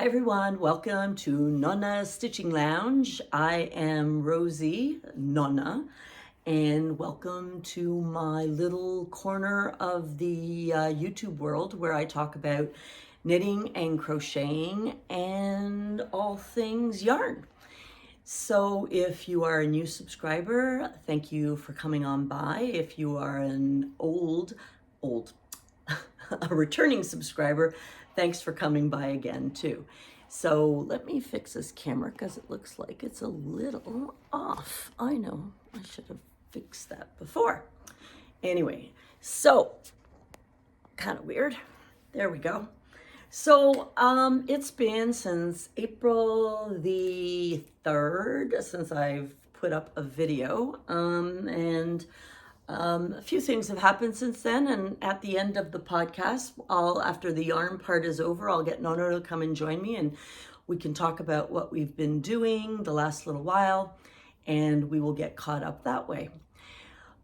everyone, welcome to Nonna's Stitching Lounge. I am Rosie, Nonna, and welcome to my little corner of the YouTube world where I talk about knitting and crocheting and all things yarn. So if you are a new subscriber, thank you for coming on by. If you are an a returning subscriber, thanks for coming by again too. So let me fix this camera because it looks like it's a little off. I know, I should have fixed that before. Anyway, so kind of weird. There we go. So it's been since April the 3rd since I've put up a video, and a few things have happened since then, and at the end of the podcast, after the yarn part is over, I'll get Nonno to come and join me and we can talk about what we've been doing the last little while, and we will get caught up that way.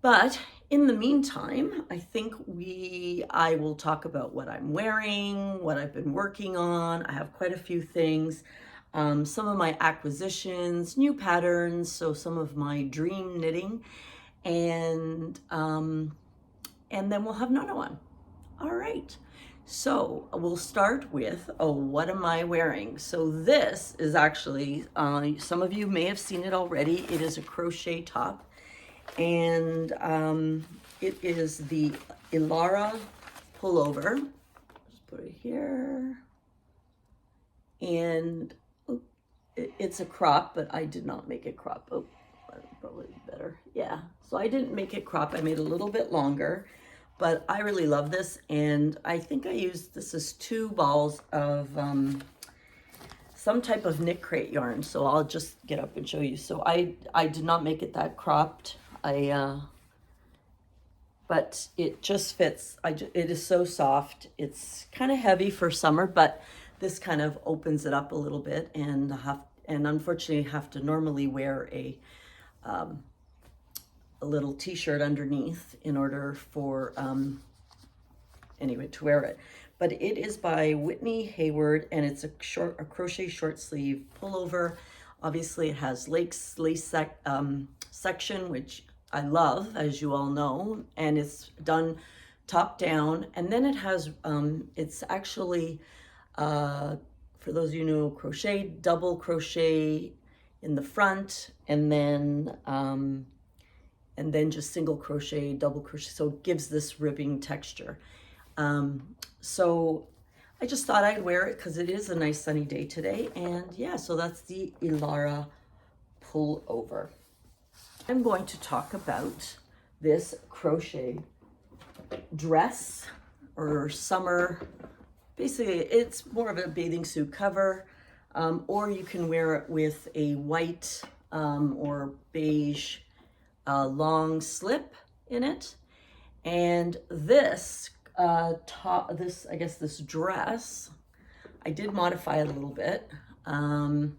But in the meantime, I think I will talk about what I'm wearing, what I've been working on. I have quite a few things. Some of my acquisitions, new patterns, so some of my dream knitting, and then we'll have Nonna on. All right, so we'll start with, what am I wearing? So this is actually, some of you may have seen it already. It is a crochet top, and it is the Ilara pullover. Just put it here, and it's a crop, but I did not make it crop. Probably better. Yeah, so I didn't make it crop. I made a little bit longer, but I really love this, and I think I used this as 2 balls of some type of knit crate yarn. So I'll just get up and show you. So I did not make it that cropped. But it just fits. It is so soft. It's kind of heavy for summer, but this kind of opens it up a little bit, and unfortunately have to normally wear a little t-shirt underneath in order for to wear it. But it is by Whitney Hayward, and it's a crochet short sleeve pullover. Obviously it has lace section, which I love, as you all know, and it's done top down. And then it has it's actually for those of you who know crochet, double crochet in the front, and then just single crochet, double crochet, so it gives this ribbing texture. So I just thought I'd wear it because it is a nice sunny day today, and yeah, so that's the Ilara pullover. I'm going to talk about this crochet dress or summer. Basically, it's more of a bathing suit cover. Or you can wear it with a white or beige long slip in it. And this this dress, I did modify it a little bit. And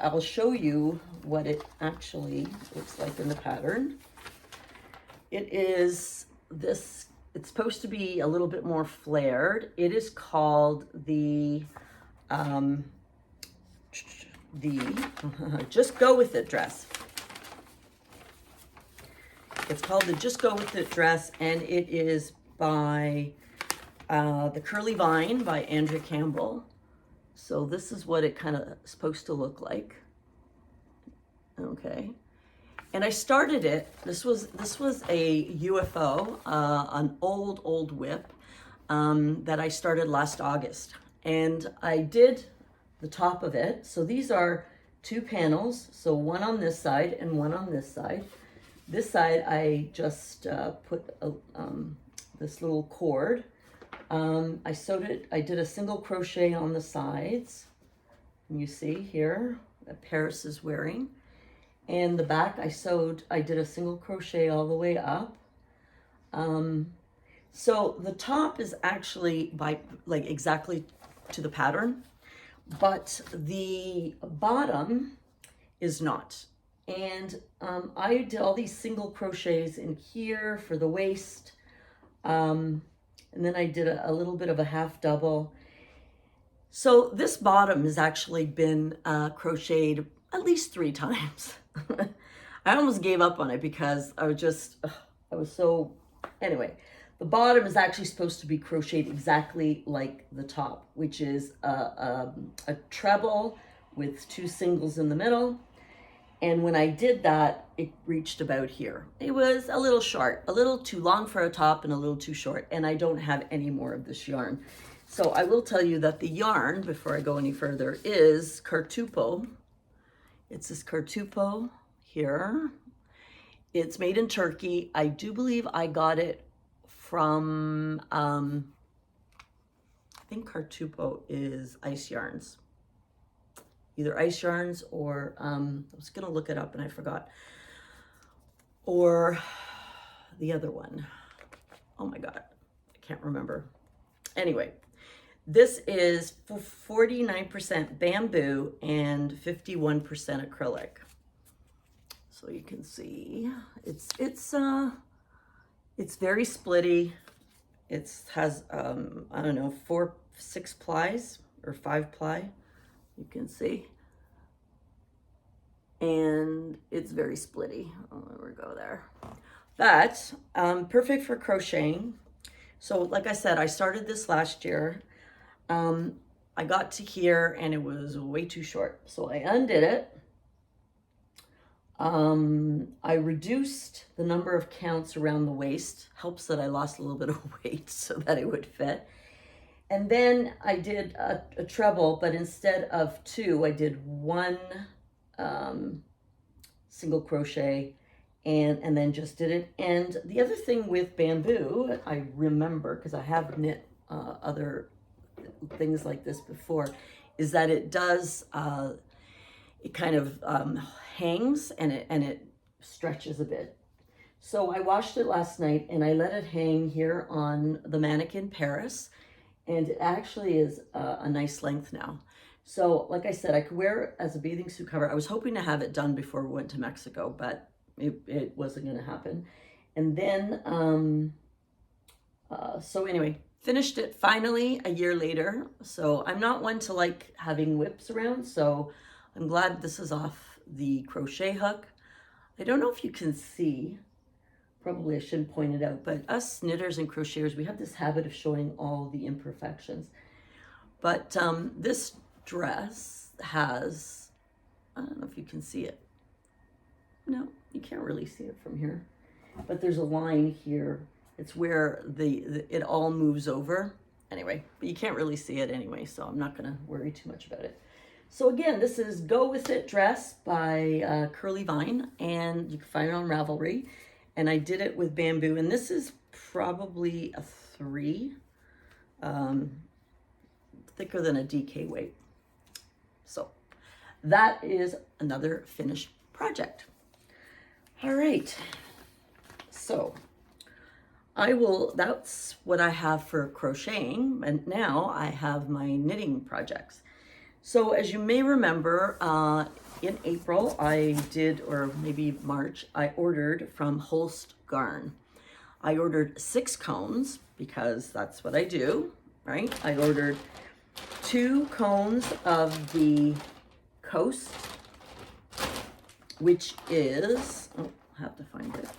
I'll show you what it actually looks like in the pattern. It is this, it's supposed to be a little bit more flared. It is called the Just Go With It dress. It's called the Just Go With It dress, and it is by The Curly Vine by Andrea Campbell. So this is what it kind of supposed to look like. Okay, and I started it. This was a UFO, an old whip that I started last August, and I did the top of it. So these are 2 panels, so one on this side and one on this side. This side I just put this little cord. I sewed it. I did a single crochet on the sides, and you see here that Paris is wearing. And the back I did a single crochet all the way up. So the top is actually exactly to the pattern, but the bottom is not. And I did all these single crochets in here for the waist, and then I did a little bit of a half double. So this bottom has actually been crocheted at least 3 times. I almost gave up on it because I was so, anyway. The bottom is actually supposed to be crocheted exactly like the top, which is a treble with 2 singles in the middle. And when I did that, it reached about here. It was a little short, a little too long for a top and a little too short, and I don't have any more of this yarn. So I will tell you that the yarn, before I go any further, is Cartupo. It's this Cartupo here. It's made in Turkey. I do believe I got it from, I think Cartupo is Ice Yarns. Either Ice Yarns or, I was gonna look it up and I forgot. Or the other one. Oh my God, I can't remember. Anyway, this is 49% bamboo and 51% acrylic. So you can see it's very splitty. It has, I don't know, 6 plies or 5 ply. You can see. And it's very splitty. Oh, there we go there. But perfect for crocheting. So like I said, I started this last year. I got to here and it was way too short. So I undid it. I reduced the number of counts around the waist. Helps that I lost a little bit of weight so that it would fit. And then I did a treble, but instead of 2, I did 1 single crochet and then just did it. And the other thing with bamboo, I remember, because I have knit other things like this before, is that it does, it kind of hangs and it stretches a bit. So I washed it last night and I let it hang here on the mannequin Paris. And it actually is a nice length now. So like I said, I could wear it as a bathing suit cover. I was hoping to have it done before we went to Mexico, but it wasn't going to happen. And then, so anyway, finished it finally a year later. So I'm not one to like having whips around. So I'm glad this is off the crochet hook. I don't know if you can see. Probably I shouldn't point it out, but us knitters and crocheters, we have this habit of showing all the imperfections. But this dress has, I don't know if you can see it. No, you can't really see it from here. But there's a line here. It's where it all moves over. Anyway, but you can't really see it anyway, so I'm not gonna worry too much about it. So again, this is Go With It dress by Curly Vine, and you can find it on Ravelry. And I did it with bamboo, and this is probably a 3, thicker than a DK weight. So that is another finished project. All right, so that's what I have for crocheting, and now I have my knitting projects. So as you may remember, in April I did, or maybe March, I ordered from Holst Garn. I ordered 6 cones because that's what I do, right? I ordered 2 cones of the Coast, which is, oh, I have to find it.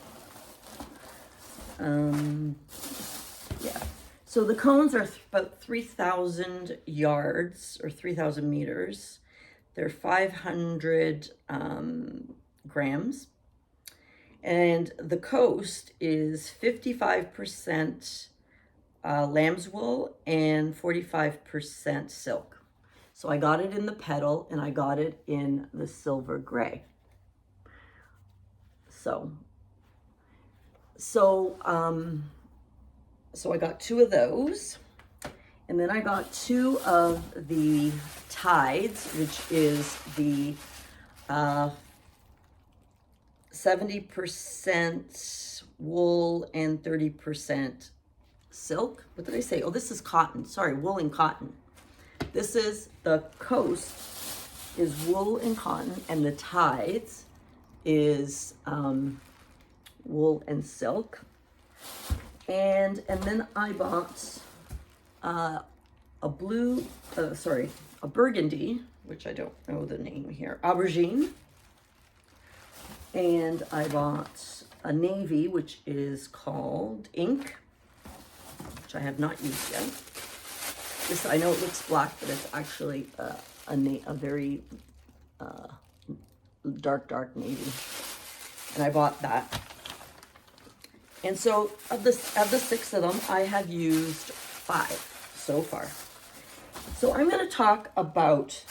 Yeah. So the cones are about 3,000 yards or 3,000 meters. They're 500 grams. And the Coast is 55% lamb's wool and 45% silk. So I got it in the petal and I got it in the silver gray. So I got 2 of those, and then I got 2 of the Tides, which is the 70% wool and 30% silk. What did I say? Oh, this is cotton. Sorry, wool and cotton. This is the Coast is wool and cotton, and the Tides is wool and silk. And then I bought a a blue, a burgundy, which I don't know the name here, aubergine. And I bought a navy, which is called ink, which I have not used yet. This, I know it looks black, but it's actually a very dark navy. And I bought that. And so of the 6 of them, I have used 5 so far. So I'm going to talk about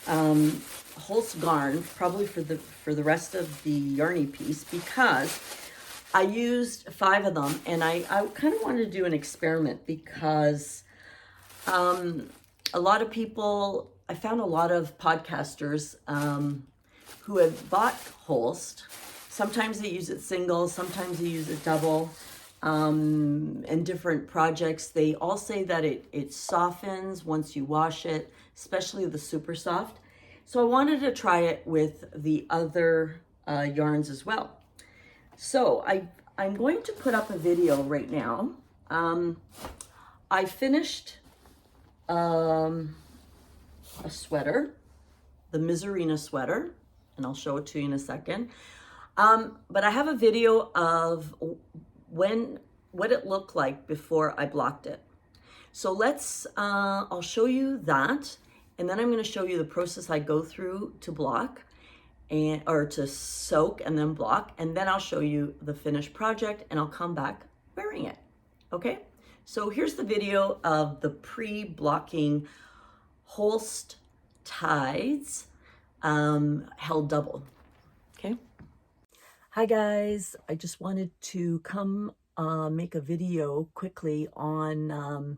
Holst Garn probably for the rest of the yarny piece, because I used 5 of them, and I kind of wanted to do an experiment, because a lot of people, I found a lot of podcasters who have bought Holst. Sometimes they use it single, sometimes they use it double. In different projects, they all say that it softens once you wash it, especially the Supersoft. So I wanted to try it with the other yarns as well. So I'm going to put up a video right now. I finished a sweater, the Misurina sweater, and I'll show it to you in a second. But I have a video of what it looked like before I blocked it. So I'll show you that, and then I'm going to show you the process I go through to block, or to soak and then block, and then I'll show you the finished project, and I'll come back wearing it. Okay? So here's the video of the pre-blocking Holst Tides held double. Okay? Hi guys, I just wanted to come make a video quickly on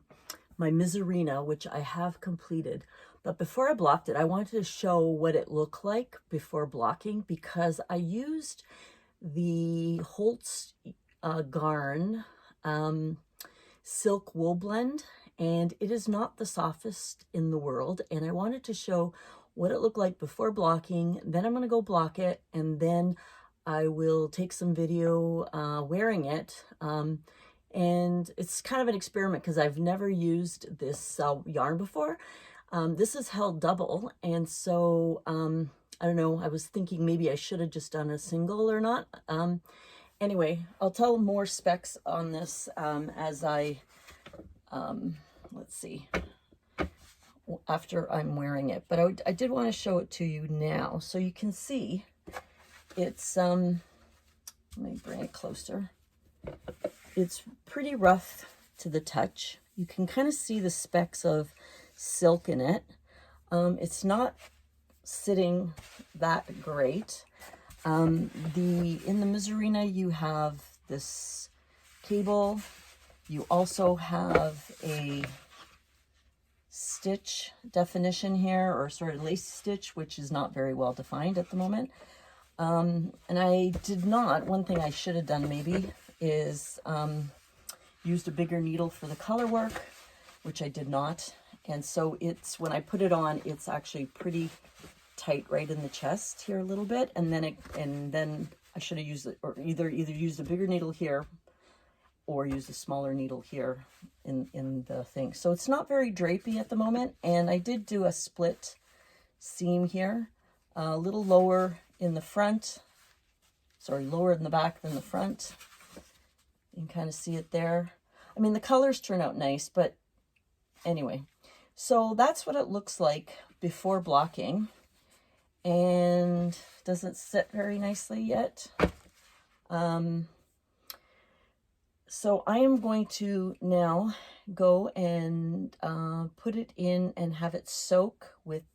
my Misurina, which I have completed. But before I blocked it, I wanted to show what it looked like before blocking, because I used the Holst Garn silk wool blend, and it is not the softest in the world. And I wanted to show what it looked like before blocking. Then I'm going to go block it, and then I will take some video wearing it. And it's kind of an experiment, because I've never used this yarn before. This is held double, and so I don't know, I was thinking maybe I should have just done a single or not. Anyway, I'll tell more specs on this as I, let's see, after I'm wearing it. But I did want to show it to you now, so you can see it's, let me bring it closer. It's pretty rough to the touch. You can kind of see the specks of silk in it. It's not sitting that great. In the Misurina, you have this cable. You also have a stitch definition here, or sort of lace stitch, which is not very well defined at the moment. And I did not, one thing I should have done maybe is used a bigger needle for the color work, which I did not. And so it's, when I put it on, it's actually pretty tight right in the chest here a little bit. And then I should have used it, or either used a bigger needle here or use a smaller needle here in the thing. So it's not very drapey at the moment. And I did do a split seam here, a little lower in the front, sorry, lower in the back than the front. You can kind of see it there. I mean, the colors turn out nice, but anyway. So that's what it looks like before blocking, and doesn't sit very nicely yet. So I am going to now go and put it in and have it soak with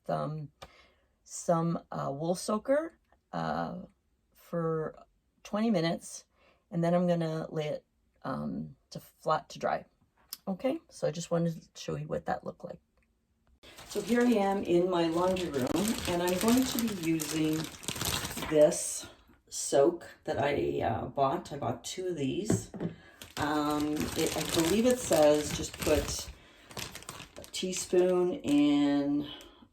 some wool soaker for 20 minutes, and then I'm going to lay it flat to dry. Okay, so I just wanted to show you what that looked like. So here I am in my laundry room, and I'm going to be using this soak that I bought. I bought 2 of these. I believe it says just put a teaspoon in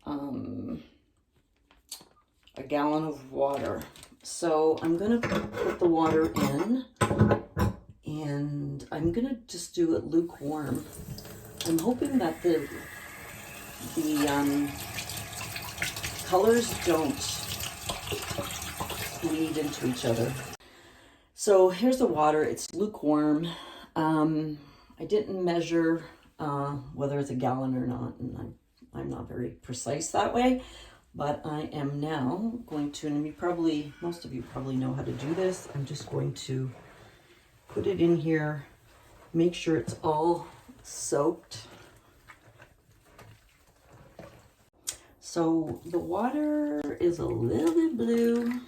a gallon of water. So I'm going to put the water in, and I'm going to just do it lukewarm. I'm hoping that the colors don't bleed into each other. So here's the water. It's lukewarm. I didn't measure whether it's a gallon or not, and I'm not very precise that way, but I am now going to, and most of you probably know how to do this. I'm just going to put it in here, make sure it's all soaked. So the water is a little bit blue.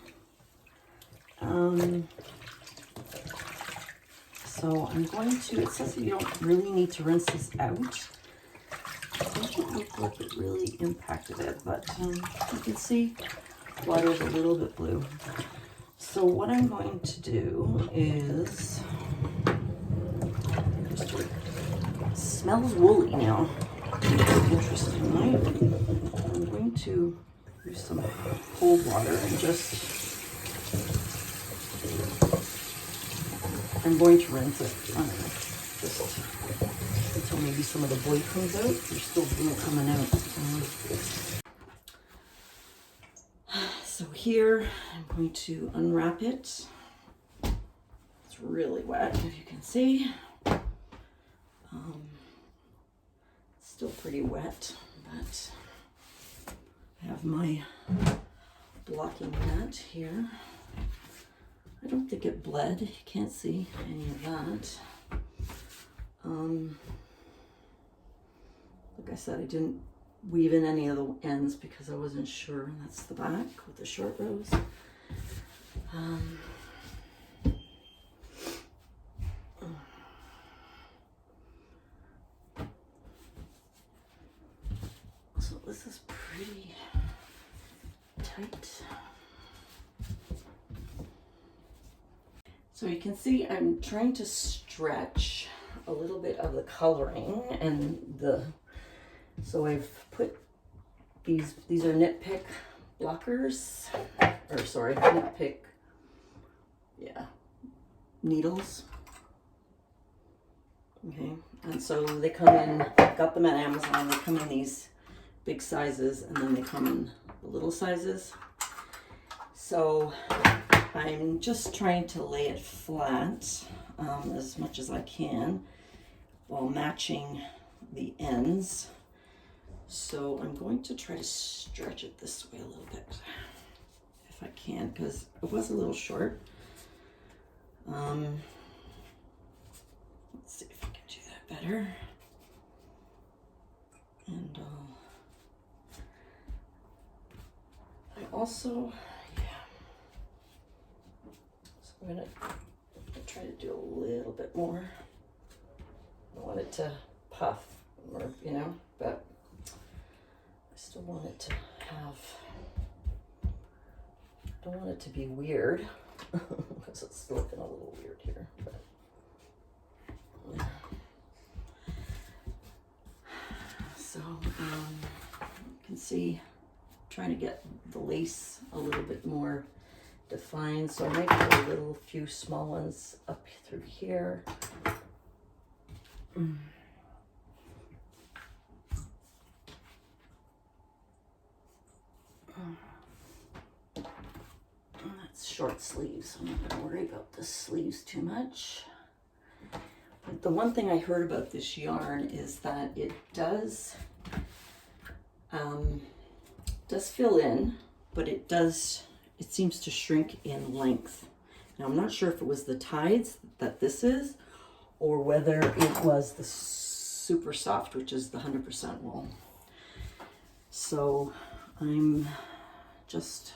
So I'm going to, it says that you don't really need to rinse this out. It doesn't look like it really impacted it, but you can see water is a little bit blue. So what I'm going to do is, it smells woolly now. Interesting, right? I'm going to use some cold water and I'm going to rinse it, just until maybe some of the blue comes out. There's still blue coming out. So here, I'm going to unwrap it. It's really wet, if you can see. It's still pretty wet, but I have my blocking mat here. I don't think it bled. You can't see any of that. Like I said, I didn't weave in any of the ends because I wasn't sure. That's the back with the short rows. So this is pretty tight. So you can see I'm trying to stretch a little bit of the coloring and so I've put these are Knit Pick blockers, or sorry, Knit Pick, needles. Okay, and so they come in, got them at Amazon, they come in these big sizes and then they come in the little sizes. So I'm just trying to lay it flat as much as I can while matching the ends. So I'm going to try to stretch it this way a little bit if I can, because it was a little short. Let's see if I can do that better. And I also, I'm gonna try to do a little bit more. I want it to puff, or but I still want it to have, I don't want it to be weird because it's looking a little weird here, but so you can see I'm trying to get the lace a little bit more defined, so I might put a few small ones up through here. That's short sleeves, so I'm not going to worry about the sleeves too much. But the one thing I heard about this yarn is that it does fill in, but it seems to shrink in length. Now I'm not sure if it was the Tides that this is, or whether it was the Supersoft, which is the 100% wool. So I'm just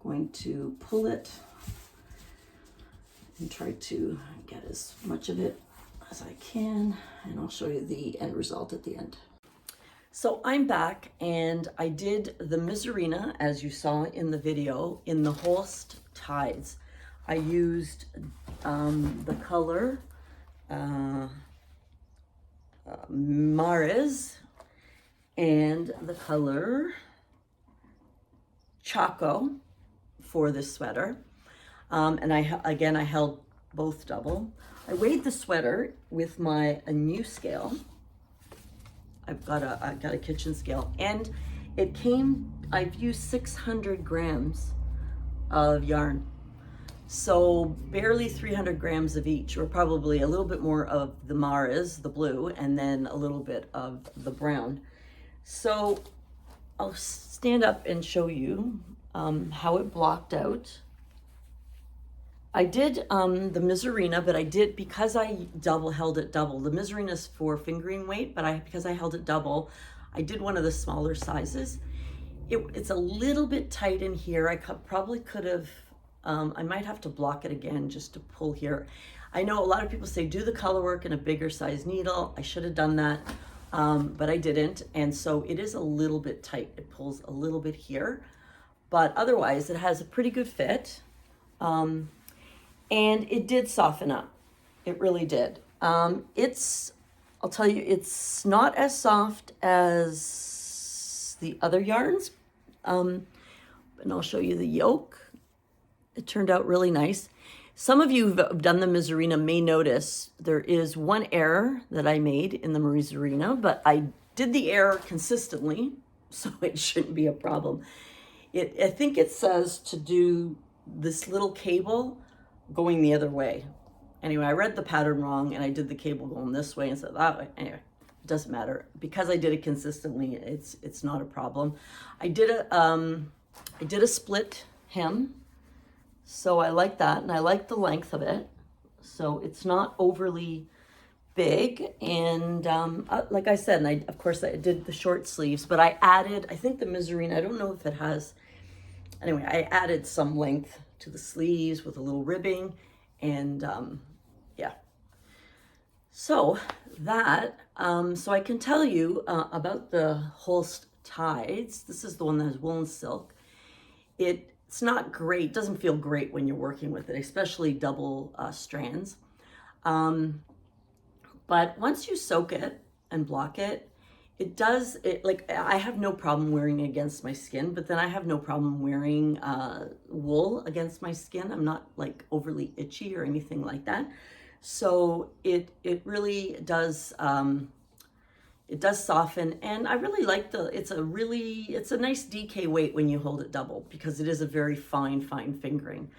going to pull it and try to get as much of it as I can, and I'll show you the end result at the end. So I'm back, and I did the Misurina, as you saw in the video, in the Holst Tides. I used the color Mares and the color Choco for this sweater. And I held both double. I weighed the sweater with a new scale. I've got a kitchen scale, and it came, I've used 600 grams of yarn. So barely 300 grams of each, or probably a little bit more of the Maras, the blue, and then a little bit of the brown. So I'll stand up and show you how it blocked out. I did the Misurina, but I did, because I held it double. The Misurina is for fingering weight, but because I held it double, I did one of the smaller sizes. It's a little bit tight in here. I probably could have, I might have to block it again just to pull here. I know a lot of people say do the color work in a bigger size needle. I should have done that, but I didn't. And so it is a little bit tight. It pulls a little bit here, but otherwise it has a pretty good fit. And it did soften up. It really did. I'll tell you, it's not as soft as the other yarns. And I'll show you the yoke. It turned out really nice. Some of you who've done the Misurina may notice there is one error that I made in the Misurina, but I did the error consistently, so it shouldn't be a problem. I think it says to do this little cable going the other way. Anyway, I read the pattern wrong and I did the cable going this way instead of that way. Anyway, it doesn't matter. Because I did it consistently, it's not a problem. I did a split hem, so I like that, and I like the length of it. So it's not overly big, and like I said, and of course I did the short sleeves, but I added, I think the Misurina, I don't know if it has, anyway, I added some length to the sleeves with a little ribbing, and yeah. So that, so I can tell you about the Holst Tides. This is the one that has wool and silk. It's not great, doesn't feel great when you're working with it, especially double strands. But once you soak it and block it, like, I have no problem wearing it against my skin, but then I have no problem wearing wool against my skin. I'm not like overly itchy or anything like that. So it really does, it does soften, and I really like it's a nice DK weight when you hold it double, because it is a very fine fingering.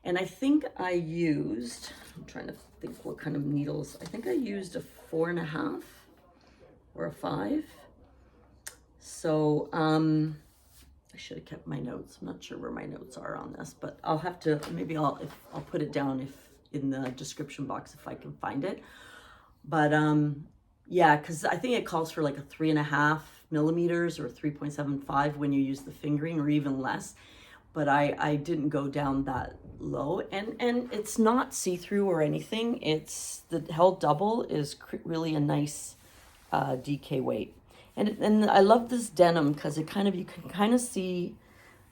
And I think I used, I'm trying to think what kind of needles, I think I used a 4.5 or a 5. So I should have kept my notes. I'm not sure where my notes are on this, but I'll have to, maybe I'll put it down in the description box if I can find it. But yeah, because I think it calls for like a 3.5 millimeters or 3.75 when you use the fingering, or even less. But I didn't go down that low, and it's not see-through or anything. It's the held double is really a nice DK weight, and I love this denim because you can kind of see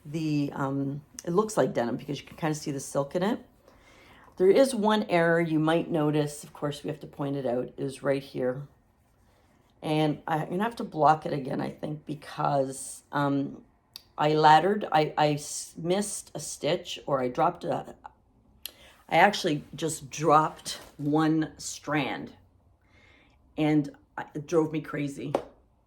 the it looks like denim because you can kind of see the silk in it. There is one error you might notice, of course we have to point it out, is right here, and I'm gonna have to block it again, I think, because I laddered, I missed a stitch, or I actually just dropped one strand, and it drove me crazy.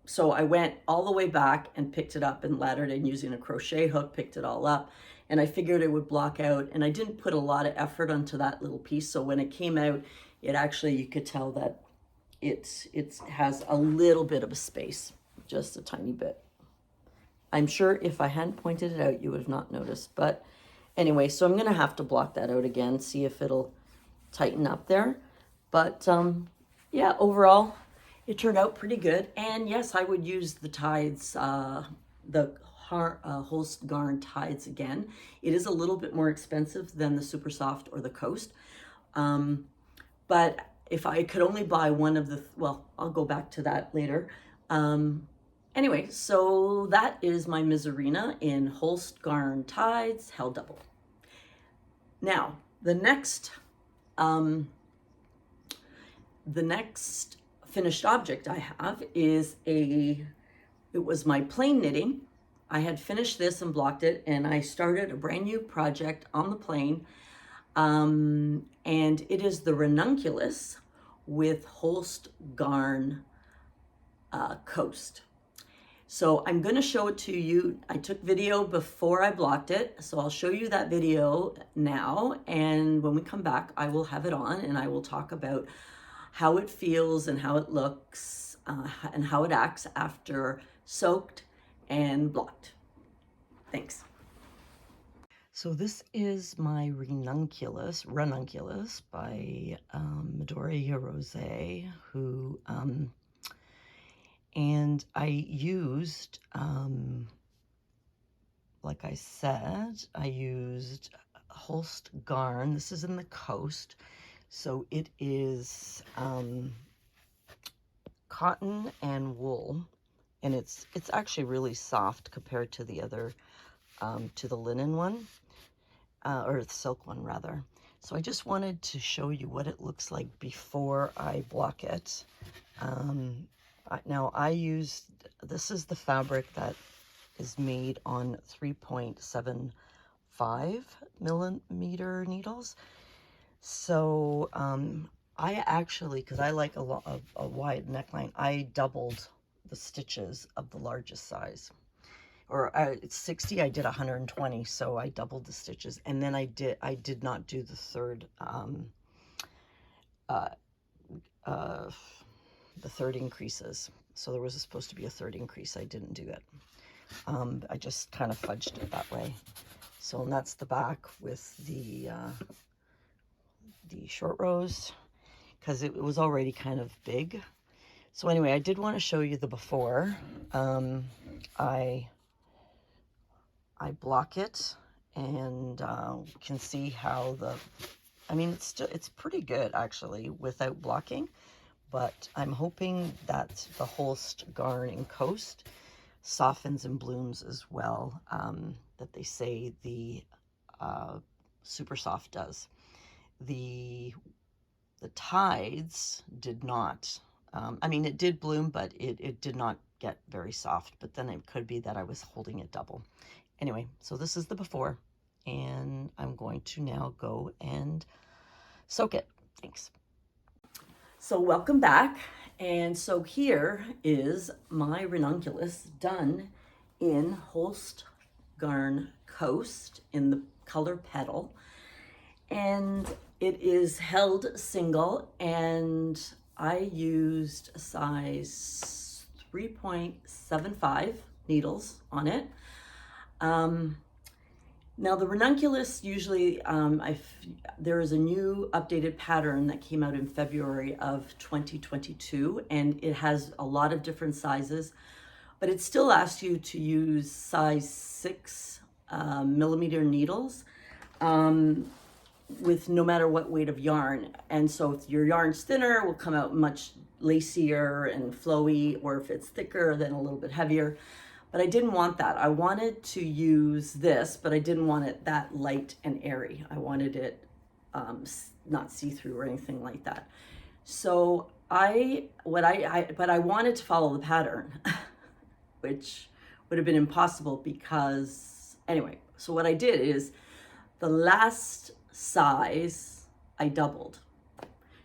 So I went all the way back and picked it up and laddered it, and using a crochet hook, picked it all up, and I figured it would block out, and I didn't put a lot of effort onto that little piece. So when it came out, it actually, you could tell that it has a little bit of a space, just a tiny bit. I'm sure if I hadn't pointed it out, you would have not noticed. But anyway, so I'm going to have to block that out again, see if it'll tighten up there. But yeah, overall, it turned out pretty good. And yes, I would use the Tides, the HolstGarn Tides again. It is a little bit more expensive than the Supersoft or the Coast. But if I could only buy one of the, well, I'll go back to that later. Anyway, so that is my Misurina in HolstGarn Tides held double. Now, the next finished object I have is it was my plain knitting. I had finished this and blocked it, and I started a brand new project on the plain, and it is the Ranunculus with HolstGarn Coast. So I'm going to show it to you. I took video before I blocked it, so I'll show you that video now, and when we come back I will have it on and I will talk about how it feels and how it looks and how it acts after soaked and blocked. Thanks. So this is my Ranunculus by Rosie, who and I used, like I said, I used Holst Garn. This is in the Coast. So it is cotton and wool, and it's actually really soft compared to the other, to the linen one, or the silk one rather. So I just wanted to show you what it looks like before I block it. Now I used, this is the fabric that is made on 3.75 millimeter needles. So I actually, because I like a wide neckline, I doubled the stitches of the largest size. Or it's 60, I did 120, so I doubled the stitches. And then I did not do the third increases. So there was supposed to be a third increase. I didn't do it. I just kind of fudged it that way. So, and that's the back with the short rows, because it was already kind of big. So anyway, I did want to show you the before. I block it, and you can see how I mean, it's pretty good actually without blocking. But I'm hoping that the Holst Garn Coast softens and blooms as well, that they say the Supersoft does. The Tides did not. I mean, it did bloom, but it did not get very soft. But then it could be that I was holding it double. Anyway, so this is the before, and I'm going to now go and soak it. Thanks. So welcome back, and so here is my Ranunculus done in HolstGarn Coast in the color Petal, and it is held single, and I used a size 3.75 needles on it. Now the Ranunculus usually, there is a new updated pattern that came out in February of 2022, and it has a lot of different sizes, but it still asks you to use size 6 millimeter needles with no matter what weight of yarn. And so if your yarn's thinner, it will come out much lacier and flowy, or if it's thicker, then a little bit heavier. But I didn't want that. I wanted to use this, but I didn't want it that light and airy. I wanted it not see-through or anything like that. So I wanted to follow the pattern, which would have been impossible because, anyway, so what I did is the last size I doubled.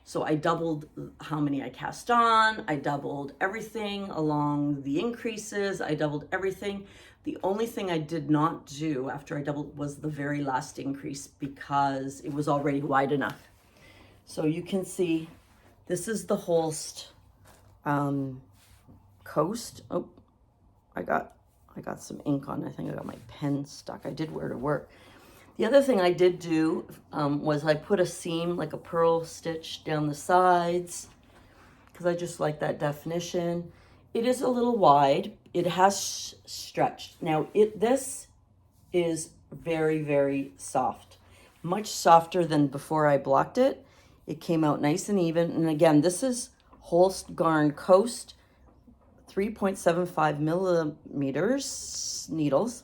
So I doubled how many I cast on, I doubled everything along the increases, I doubled everything. The only thing I did not do after I doubled was the very last increase, because it was already wide enough. So you can see, this is the Holst Coast. Oh, I got some ink on. I think I got my pen stuck. I did wear to work. The other thing I did do was I put a seam, like a purl stitch down the sides, because I just like that definition. It is a little wide. It has stretched. Now, this is very, very soft. Much softer than before I blocked it. It came out nice and even. And again, this is HolstGarn Coast, 3.75 millimeters needles.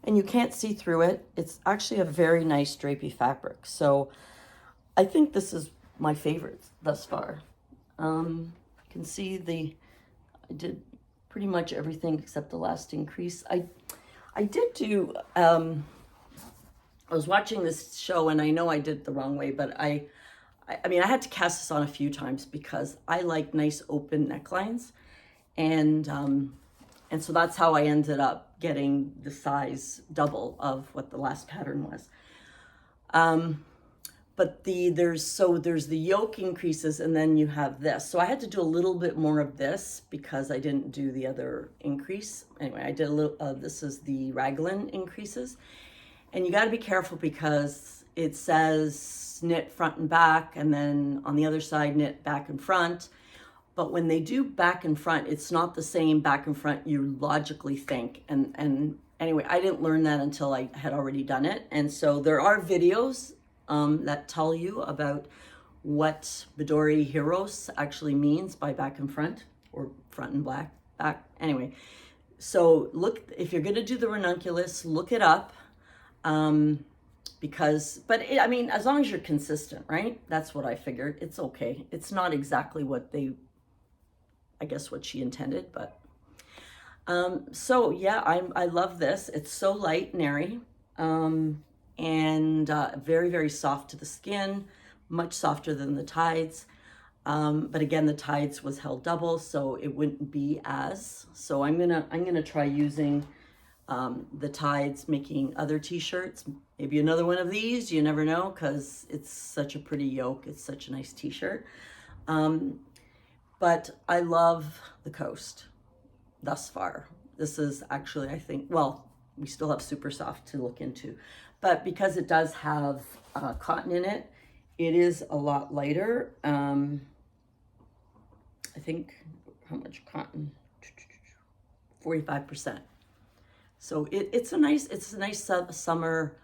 And you can't see through it. It's actually a very nice drapey fabric. So I think this is my favorite thus far. You can see I did pretty much everything except the last increase. I did do, I was watching this show, and I know I did it the wrong way, but I mean, I had to cast this on a few times because I like nice open necklines. And so that's how I ended up getting the size double of what the last pattern was. But there's the yoke increases, and then you have this. So I had to do a little bit more of this because I didn't do the other increase. Anyway, I did a little, this is the raglan increases. And you gotta be careful because it says knit front and back, and then on the other side, knit back and front. But when they do back and front, it's not the same back and front you logically think. And anyway, I didn't learn that until I had already done it. And so there are videos that tell you about what Midori Heroes actually means by back and front, or front and back. Anyway, so look, if you're gonna do the ranunculus, look it up. I mean, as long as you're consistent, right? That's what I figured. It's okay. It's not exactly what what she intended, but so yeah, I love this. It's so light and airy, and very, very soft to the skin, much softer than the Tides. But again, the Tides was held double, so it wouldn't be as. So I'm gonna try using the Tides, making other t-shirts, maybe another one of these, you never know, because it's such a pretty yoke. It's such a nice t-shirt. But I love the Coast thus far. This is actually, I think, well, we still have Supersoft to look into, but because it does have cotton in it, it is a lot lighter. I think, how much cotton? 45%. So it's a nice summer,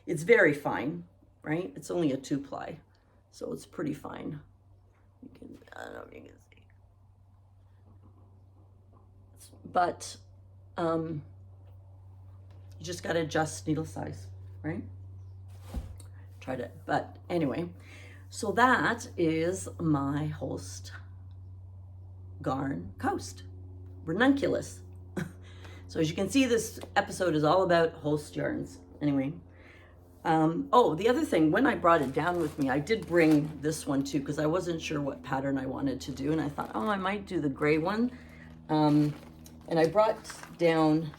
it's very fine, right? It's only a 2-ply, so it's pretty fine. I don't know if you can see. But you just got to adjust needle size, right? Try to, but anyway, so that is my HolstGarn Coast, Ranunculus. So as you can see, this episode is all about Holst yarns. Anyway, oh, the other thing, when I brought it down with me, I did bring this one too, because I wasn't sure what pattern I wanted to do. And I thought, oh, I might do the gray one. And I brought down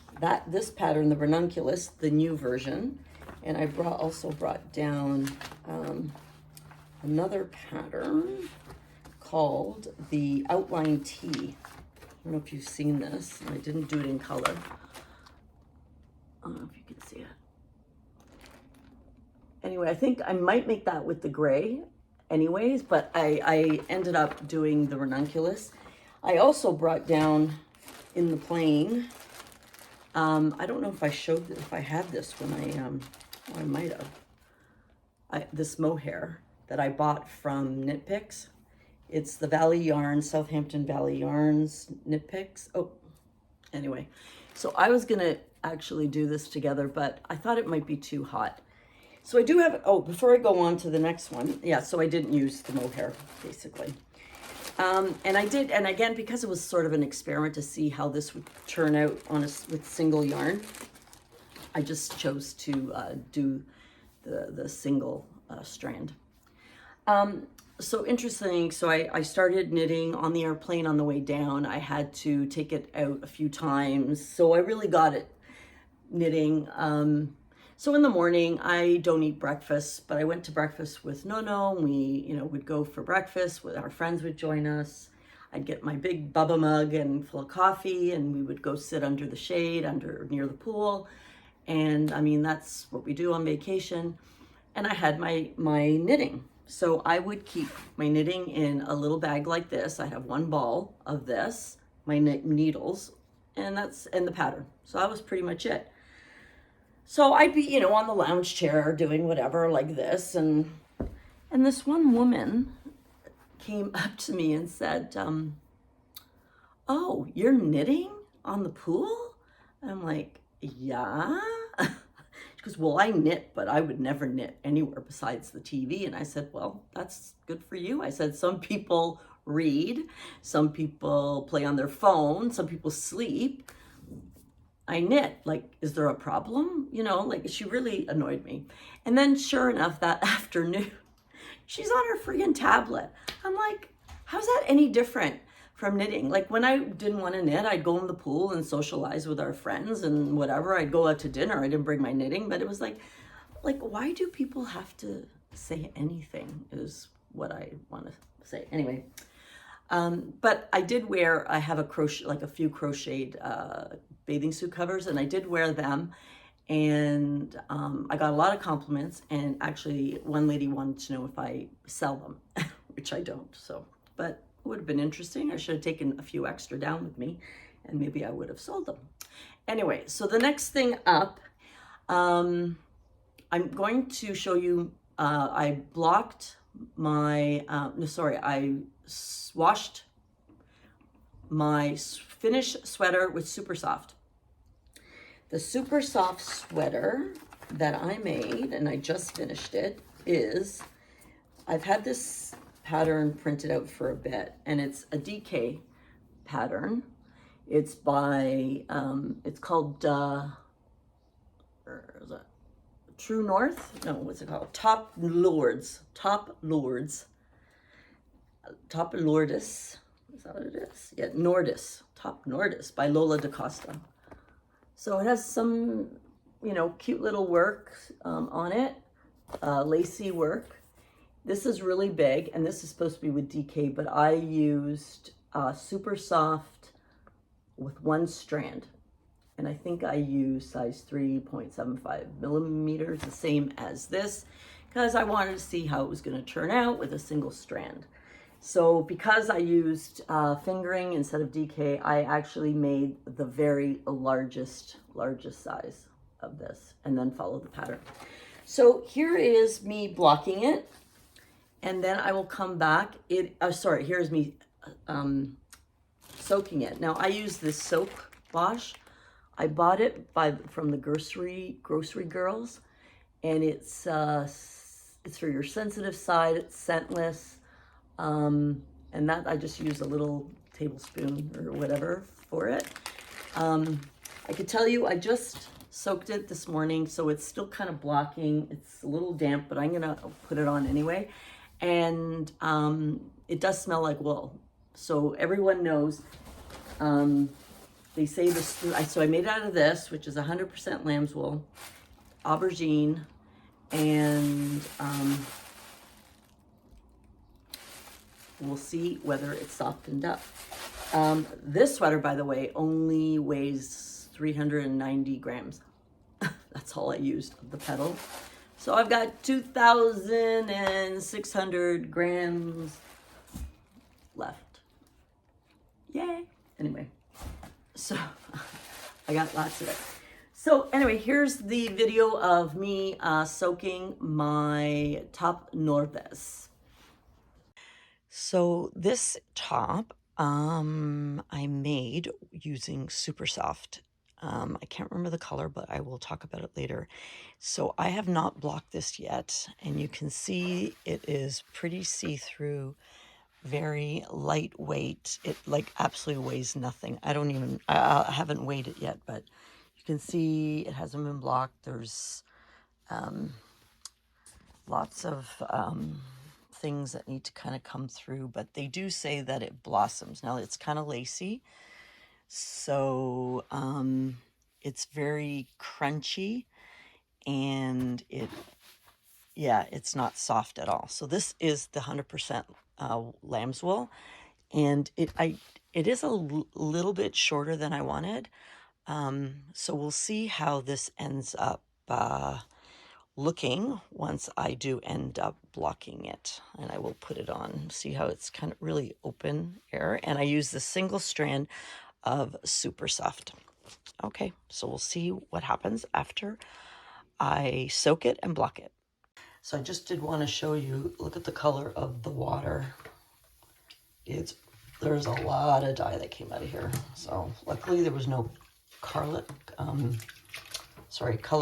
this pattern, the Ranunculus, the new version. And I also brought down another pattern called the Outline Tee. I don't know if you've seen this. I didn't do it in color. I don't know if you can see it. Anyway, I think I might make that with the gray anyways, but I ended up doing the Ranunculus. I also brought down in the plain, I don't know if I showed, if I had this when I might have. This mohair that I bought from Knit Picks. It's the Valley Yarns, Southampton Valley Yarns Knit Picks. Oh, anyway. So I was gonna actually do this together, but I thought it might be too hot. So I do have, oh, before I go on to the next one, yeah, so I didn't use the mohair, basically. And I did, and again, because it was sort of an experiment to see how this would turn out with single yarn, I just chose to do the single strand. So interesting, so I started knitting on the airplane on the way down. I had to take it out a few times, so I really got it knitting. So in the morning, I don't eat breakfast, but I went to breakfast with Nonno. We, would go for breakfast. Our friends would join us. I'd get my big Bubba mug and full of coffee, and we would go sit under the shade, near the pool. And I mean, that's what we do on vacation. And I had my knitting. So I would keep my knitting in a little bag like this. I have one ball of this, my needles, and the pattern. So that was pretty much it. So I'd be, on the lounge chair doing whatever like this. And this one woman came up to me and said, oh, you're knitting on the pool? And I'm like, yeah. She goes, well, I knit, but I would never knit anywhere besides the TV. And I said, well, that's good for you. I said, some people read, some people play on their phone, some people sleep. I knit. Like, is there a problem? She really annoyed me. And then sure enough, that afternoon, she's on her friggin' tablet. I'm like, how's that any different from knitting. Like when I didn't want to knit, I'd go in the pool and socialize with our friends and whatever. I'd go out to dinner. I didn't bring my knitting, but it was like why do people have to say anything is what I want to say. Anyway, but I did wear, I have a crochet, like a few crocheted bathing suit covers, and I did wear them. And I got a lot of compliments, and actually one lady wanted to know if I sell them, which I don't, so, but it would have been interesting. I should have taken a few extra down with me, and maybe I would have sold them. Anyway, so the next thing up, I'm going to show you, I blocked my, I washed my finished sweater with Supersoft. The Supersoft sweater that I made, and I just finished it, is, I've had this pattern printed out for a bit, and it's a DK pattern. It's by, it's called, where is it? True North? No, what's it called? Top Lords. Is that what it is? Yeah, Nordes. Top Nordes by Lola DaCosta. So it has some, you know, cute little work on it, lacy work. This is really big, and this is supposed to be with DK, but I used Supersoft with one strand. And I think I used size 3.75 millimeters, the same as this, because I wanted to see how it was going to turn out with a single strand. So because I used fingering instead of DK, I actually made the very largest size of this, and then followed the pattern. So here is me blocking it, and then I will come back. Here's me soaking it. Now I use this soap wash. I bought it from the grocery girls, and it's for your sensitive side. It's scentless, and that I just use a little tablespoon or whatever for it. I could tell you I just soaked it this morning, so it's still kind of blocking. It's a little damp, but I'm gonna put it on anyway. And it does smell like wool, so everyone knows. They say this, so I made it out of this, which is 100% lamb's wool, aubergine, and we'll see whether it's softened up. This sweater, by the way, only weighs 390 grams. That's all I used of the petal. So I've got 2,600 grams left. Yay. Anyway. So I got lots of it. So anyway, here's the video of me soaking my top Nordes. So this top I made using Supersoft. I can't remember the color, but I will talk about it later. So I have not blocked this yet, and you can see it is pretty see-through, very lightweight. It like absolutely weighs nothing. I haven't weighed it yet, but you can see it hasn't been blocked. There's lots of things that need to kind of come through, but they do say that it blossoms. Now it's kind of lacy, so it's very crunchy, and it's not soft at all. So this is the 100% lamb's wool, and it is a little bit shorter than I wanted. So we'll see how this ends up looking once I do end up blocking it, and I will put it on. See how it's kind of really open air, and I use the single strand of Supersoft. Okay, so we'll see what happens after I soak it and block it. So I just did want to show you, look at the color of the water. There's a lot of dye that came out of here. So luckily there was no color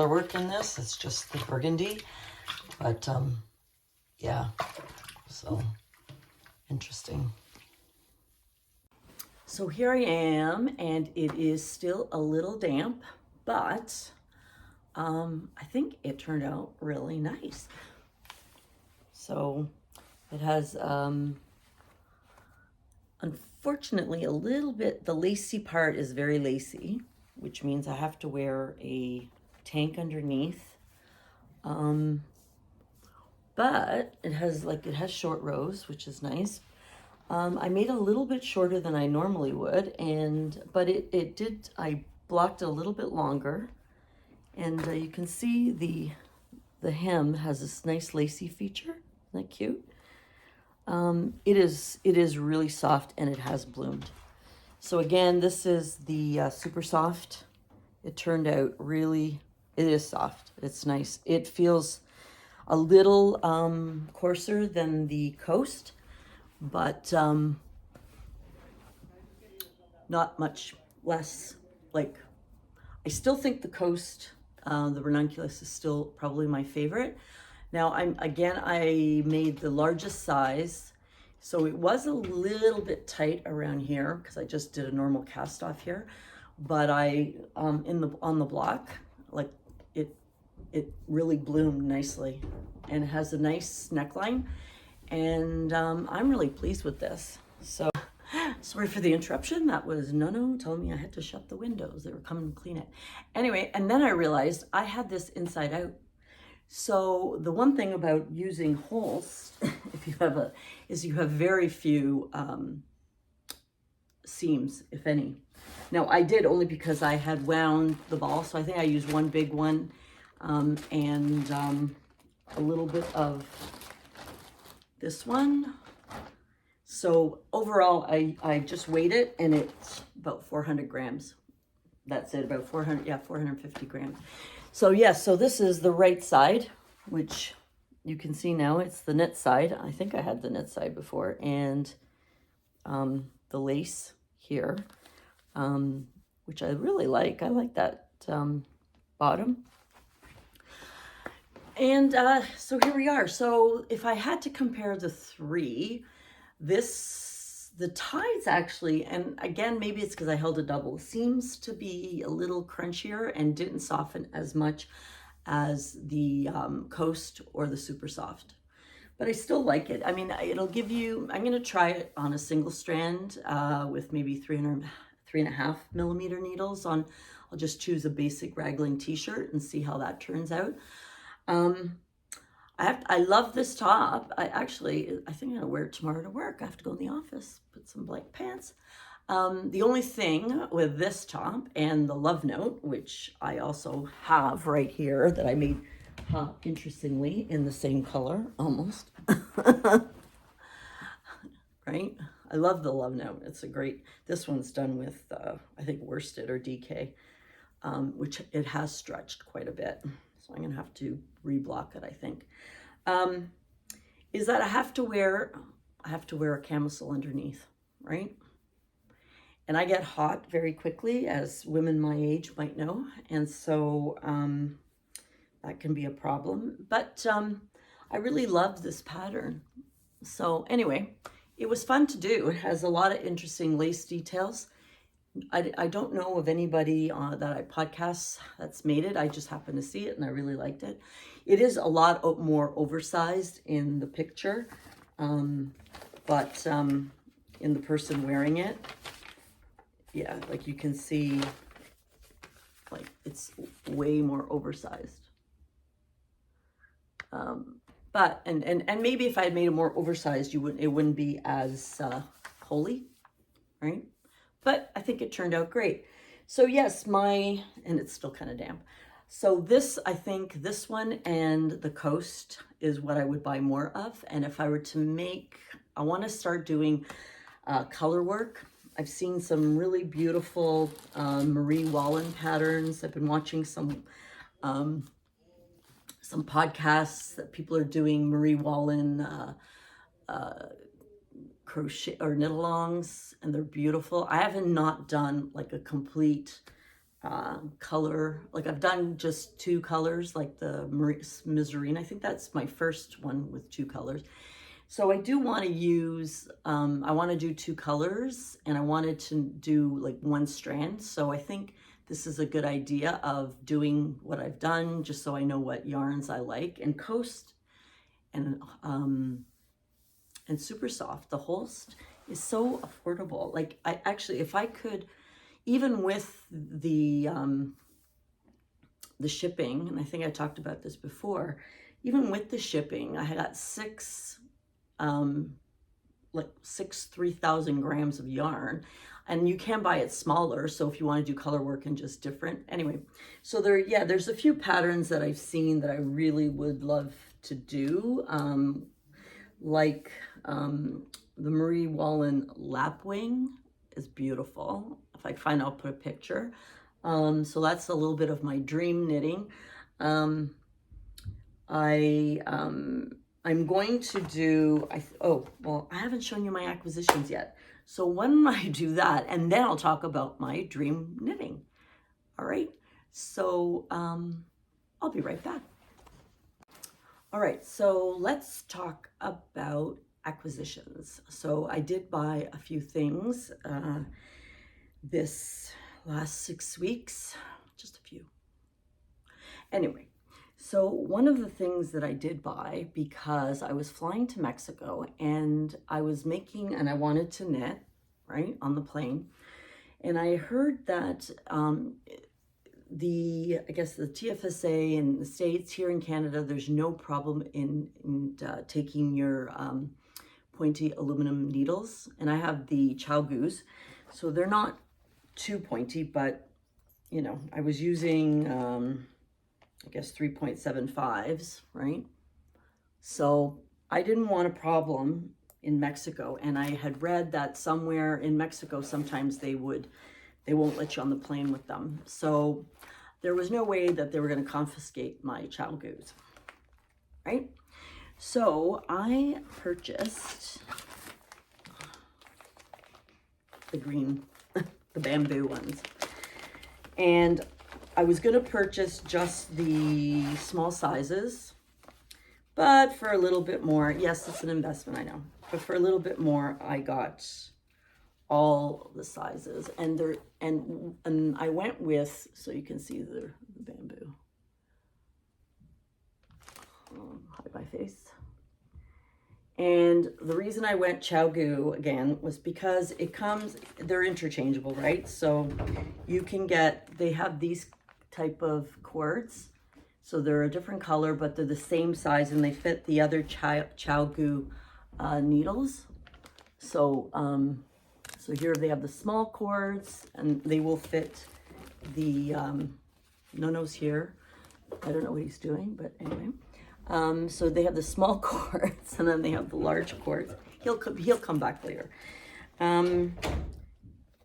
work in this. It's just the burgundy. But yeah, so interesting. So here I am, and it is still a little damp, but I think it turned out really nice. So it has Unfortunately, a little bit, the lacy part is very lacy, which means I have to wear a tank underneath. But it has short rows, which is nice. I made a little bit shorter than I normally would, but I blocked a little bit longer, and you can see the hem has this nice lacy feature. Isn't that cute? It is really soft, and it has bloomed. So again, this is the Supersoft. It turned out really, it is soft. It's nice. It feels a little coarser than the Coast, but not much less. Like, I still think the Coast, the Ranunculus, is still probably my favorite. Now, I made the largest size, so it was a little bit tight around here because I just did a normal cast off here. But on the block, like it really bloomed nicely, and it has a nice neckline, and I'm really pleased with this. So sorry for the interruption. That was Nonno telling me I had to shut the windows. They were coming to clean it. Anyway, and then I realized I had this inside out. So the one thing about using Holst, is you have very few seams, if any. Now I did only because I had wound the ball, so I think I used one big one and a little bit of this one. So overall, I just weighed it, and it's about 400 grams. That's it, about 450 grams. So yes, so this is the right side, which you can see now. It's the knit side. I think I had the knit side before, and the lace here, which I really like. I like that bottom. And so here we are. So if I had to compare the three, the Tides actually, and again, maybe it's because I held a double, seems to be a little crunchier and didn't soften as much as the Coast or the Supersoft. But I still like it. I mean, it'll give you, I'm going to try it on a single strand with maybe 3.5 millimeter needles on. I'll just choose a basic raglan t-shirt and see how that turns out. I love this top. I think I'm gonna wear it tomorrow to work. I have to go in the office, put some blank pants. The only thing with this top and the love note, which I also have right here that I made, interestingly, in the same color, almost. Right? I love the love note. It's a great, this one's done with, I think, worsted or DK, which it has stretched quite a bit. So I'm gonna have to reblock it, I think. Is that I have to wear a camisole underneath, right? And I get hot very quickly, as women my age might know, and so that can be a problem. But I really love this pattern. So anyway, it was fun to do. It has a lot of interesting lace details. I don't know of anybody that I podcast that's made it. I just happened to see it and I really liked it. It is a lot more oversized in the picture, but in the person wearing it, yeah, like you can see, like it's way more oversized. But and maybe if I had made it more oversized, it wouldn't be as holy, right? But I think it turned out great. So yes, and it's still kind of damp. So this, I think this one and the Coast is what I would buy more of. And if I were to make, I want to start doing color work. I've seen some really beautiful Marie Wallen patterns. I've been watching some podcasts that people are doing Marie Wallen crochet or knit-alongs, and they're beautiful. I haven't not done like a complete color, like I've done just 2 colors, like the Misurina. I think that's my first one with 2 colors. So I do want to use, I want to do 2 colors, and I wanted to do like 1 strand. So I think this is a good idea of doing what I've done, just so I know what yarns I like. And Coast and Supersoft, the Holst, is so affordable. Like I actually, if I could, even with the shipping, and I think I talked about this before, even with the shipping, I got six 3,000 grams of yarn, and you can buy it smaller. So if you want to do color work and just different, anyway. So there's a few patterns that I've seen that I really would love to do, like the Marie Wallen lapwing is beautiful. If I find, I'll put a picture. So that's a little bit of my dream knitting. I'm going to do, oh, well, I haven't shown you my acquisitions yet. So when I do that, and then I'll talk about my dream knitting. All right, so I'll be right back. All right, so let's talk about acquisitions. So I did buy a few things this last 6 weeks, just a few. Anyway, so one of the things that I did buy, because I was flying to Mexico and I was making, and I wanted to knit, right, on the plane. And I heard that I guess the TFSA in the States, here in Canada, there's no problem in taking your pointy aluminum needles. And I have the ChowGoos, so they're not too pointy, but you know, I was using I guess 3.75s, right? So I didn't want a problem in Mexico, and I had read that somewhere in Mexico sometimes they won't let you on the plane with them. So there was no way that they were going to confiscate my ChowGoos, right? So I purchased the green, the bamboo ones. And I was going to purchase just the small sizes, but for a little bit more, yes, it's an investment, I know, but for a little bit more, I got all the sizes, and I went with, so you can see the bamboo. Hide my face. And the reason I went ChowGoo again was because they're interchangeable, right? So you can they have these type of cords. So they're a different color, but they're the same size, and they fit the other ChowGoo needles. So, so here they have the small cords, and they will fit the Nonno's here. I don't know what he's doing, but anyway. So they have the small cords, and then they have the large cords. He'll come back later. And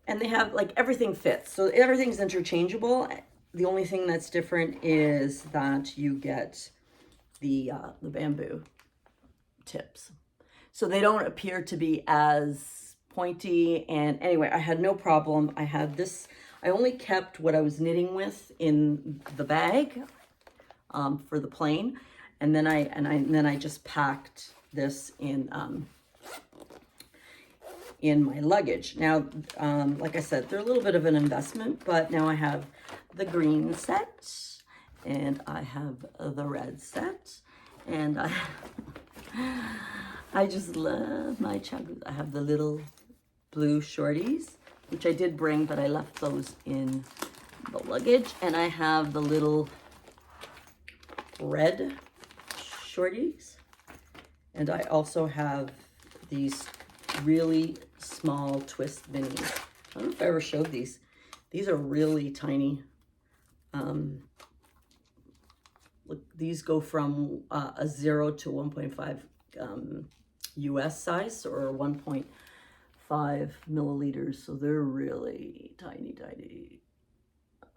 they have, like, everything fits. So everything's interchangeable. The only thing that's different is that you get the bamboo tips. So they don't appear to be as pointy. And anyway, I had no problem. I had this, I only kept what I was knitting with in the bag for the plane. And then I just packed this in my luggage. Now, like I said, they're a little bit of an investment, but now I have the green set, and I have the red set, and I just love my ChowGoos. I have the little blue shorties, which I did bring, but I left those in the luggage, and I have the little red shorties, and I also have these really small twist minis. I don't know if I ever showed these. These are really tiny. Look, these go from a 0 to 1.5 US size, or 1.5 milliliters. So they're really tiny.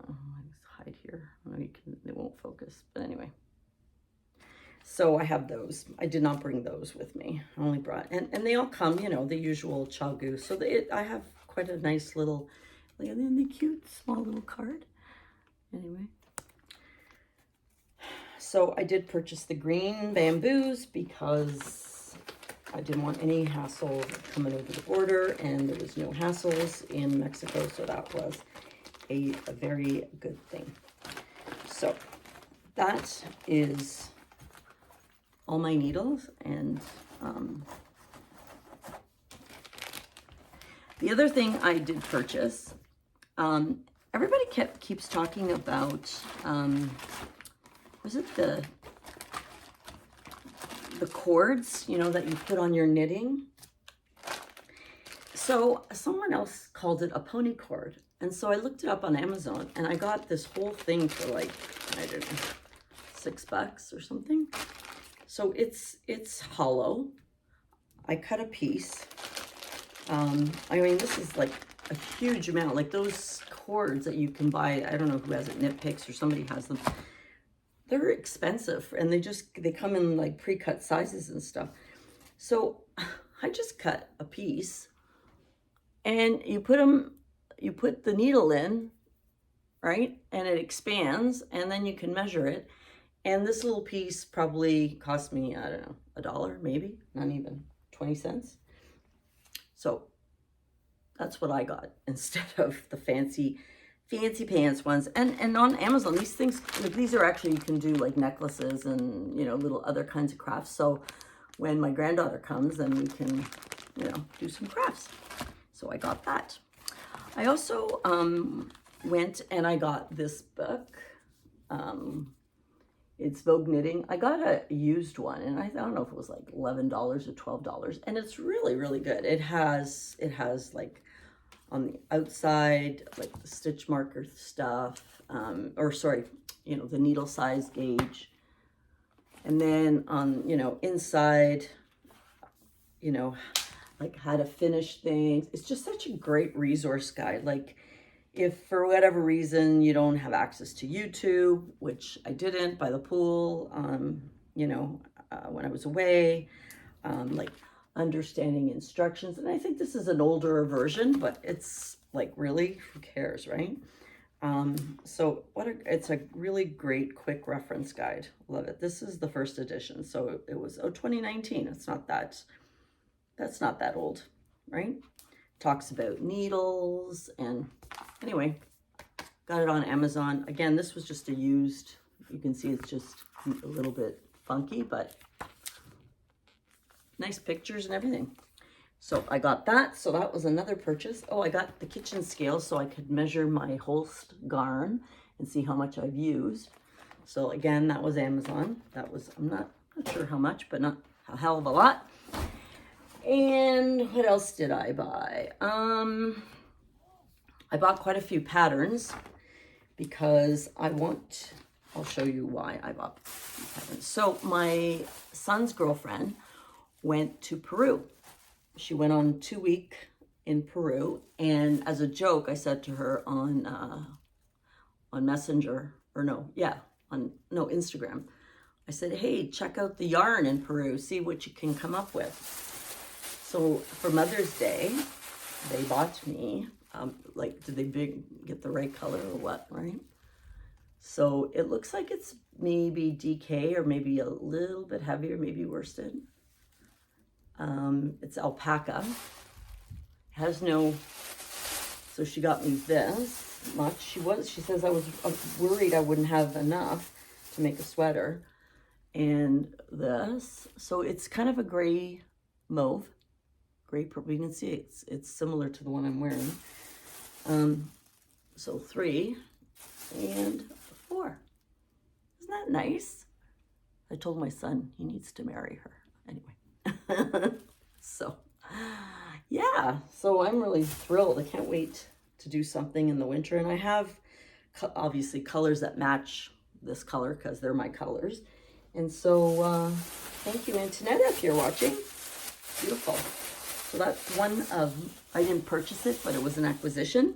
I'll just hide here. They won't focus, but anyway. So I have those. I did not bring those with me. I only brought, and they all come, you know, the usual ChowGoo. So I have quite a nice little, and the cute small little card. Anyway. So I did purchase the green bamboos because I didn't want any hassle coming over the border, and there was no hassles in Mexico. So that was a very good thing. So that is all my needles, and The other thing I did purchase, everybody keeps talking about, was it the cords, you know, that you put on your knitting? So someone else called it a pony cord. And so I looked it up on Amazon and I got this whole thing for like, I don't know, $6 or something. So it's hollow. I cut a piece. I mean, this is like a huge amount, like those cords that you can buy. I don't know who has it, Knit Picks or somebody has them. They're expensive and they come in like pre-cut sizes and stuff. So I just cut a piece and you put the needle in, right? And it expands and then you can measure it. And this little piece probably cost me, I don't know, $1 maybe, not even 20 cents. So that's what I got instead of the fancy pants ones. And on Amazon, these things, these are actually, you can do like necklaces and, you know, little other kinds of crafts. So when my granddaughter comes, then we can, you know, do some crafts. So I got that. I also went and I got this book. It's Vogue Knitting. I got a used one, and I don't know if it was like $11 or $12, and it's really, really good. It has like on the outside, like the stitch marker stuff, or sorry, you know, the needle size gauge. And then on, you know, inside, you know, like how to finish things. It's just such a great resource guide. Like if for whatever reason you don't have access to YouTube, which I didn't by the pool, you know, when I was away, like understanding instructions. And I think this is an older version, but it's like, really, who cares, right? So it's a really great quick reference guide. Love it. This is the first edition. So it was 2019. That's not that old, right? Talks about needles. And anyway, got it on Amazon. Again, this was just a used, you can see it's just a little bit funky, but nice pictures and everything. So I got that. So that was another purchase. Oh, I got the kitchen scale so I could measure my Holst Garn and see how much I've used. So again, that was Amazon. That was, I'm not sure how much, but not a hell of a lot. And what else did I buy? I bought quite a few patterns because I'll show you why I bought a few patterns. So my son's girlfriend went to Peru. She went on 2-week in Peru, and as a joke, I said to her on Messenger, or Instagram. I said, hey, check out the yarn in Peru, see what you can come up with. So for Mother's Day, they bought me, like, did they get the right color or what, right? So it looks like it's maybe DK or maybe a little bit heavier, maybe worsted. It's alpaca. Has no, so she got me this much. She says I was worried I wouldn't have enough to make a sweater. And this, so it's kind of a gray mauve. Gray purple, you can see it's similar to the one I'm wearing. So 3 and 4. Isn't that nice? I told my son he needs to marry her. Anyway, so yeah, so I'm really thrilled. I can't wait to do something in the winter. And I have obviously colors that match this color because they're my colors. And so thank you, Antonetta, if you're watching. Beautiful. So that's one of, I didn't purchase it, but it was an acquisition.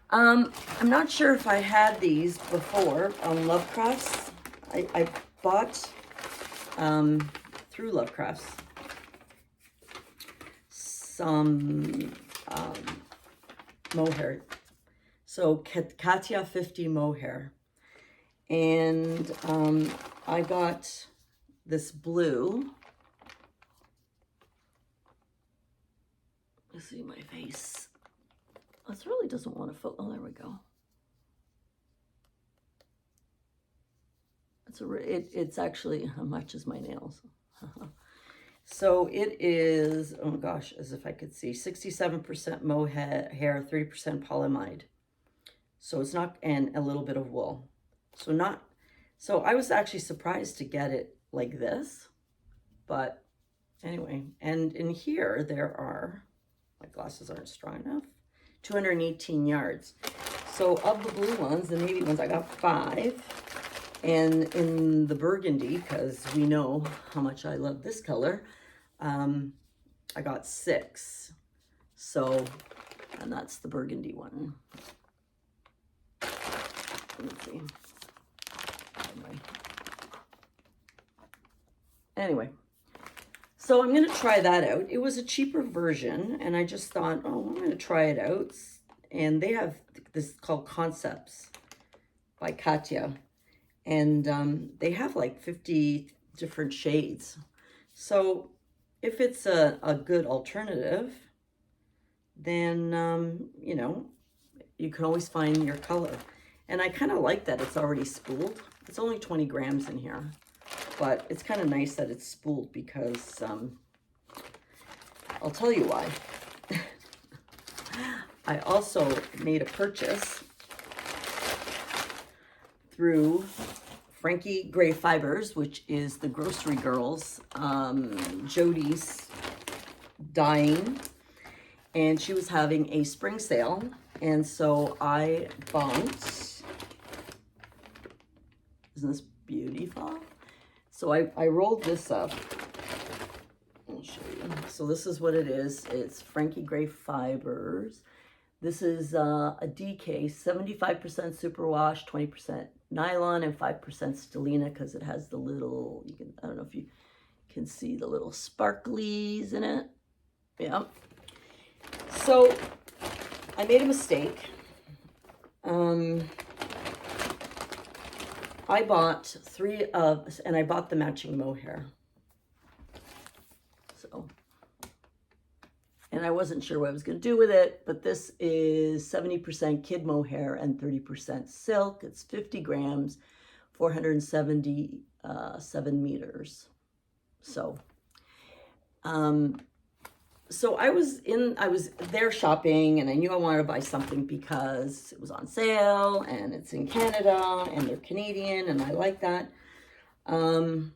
I'm not sure if I had these before on Love Crafts. I bought through Love Crafts some mohair. So Katia 50 mohair. And I got this blue. Let's see my face. This really doesn't want to focus. Oh, there we go. It's actually how much is my nails. So it is, oh gosh, as if I could see, 67% mohair, 30% polyamide. So it's not, and a little bit of wool. So not, so I was actually surprised to get it like this, but anyway. And in here there are, my glasses aren't strong enough, 218 yards. So of the blue ones, the navy ones, I got 5. And in the burgundy, because we know how much I love this color, I got 6. So, and that's the burgundy one. Let me see. Anyway, so I'm going to try that out. It was a cheaper version, and I just thought, oh, I'm going to try it out. And they have this called Concepts by Katya. And they have like 50 different shades. So if it's a good alternative, then, you know, you can always find your color. And I kind of like that it's already spooled. It's only 20 grams in here, but it's kind of nice that it's spooled because I'll tell you why. I also made a purchase through Frankie Gray Fibers, which is the Grocery Girls, Jody's dyeing, and she was having a spring sale, and so I bought, isn't this beautiful? So I rolled this up. I'll show you. So this is what it is. It's Frankie Gray Fibers. This is a DK, 75% superwash, 20% nylon, and 5% stellina, because it has the little, you can, I don't know if you can see the little sparklies in it. Yeah. So I made a mistake. I bought 3 of, and I bought the matching mohair. So, and I wasn't sure what I was going to do with it, but this is 70% kid mohair and 30% silk. It's 50 grams, 477 meters. So, so I was there shopping, and I knew I wanted to buy something because it was on sale and it's in Canada and they're Canadian and I like that. And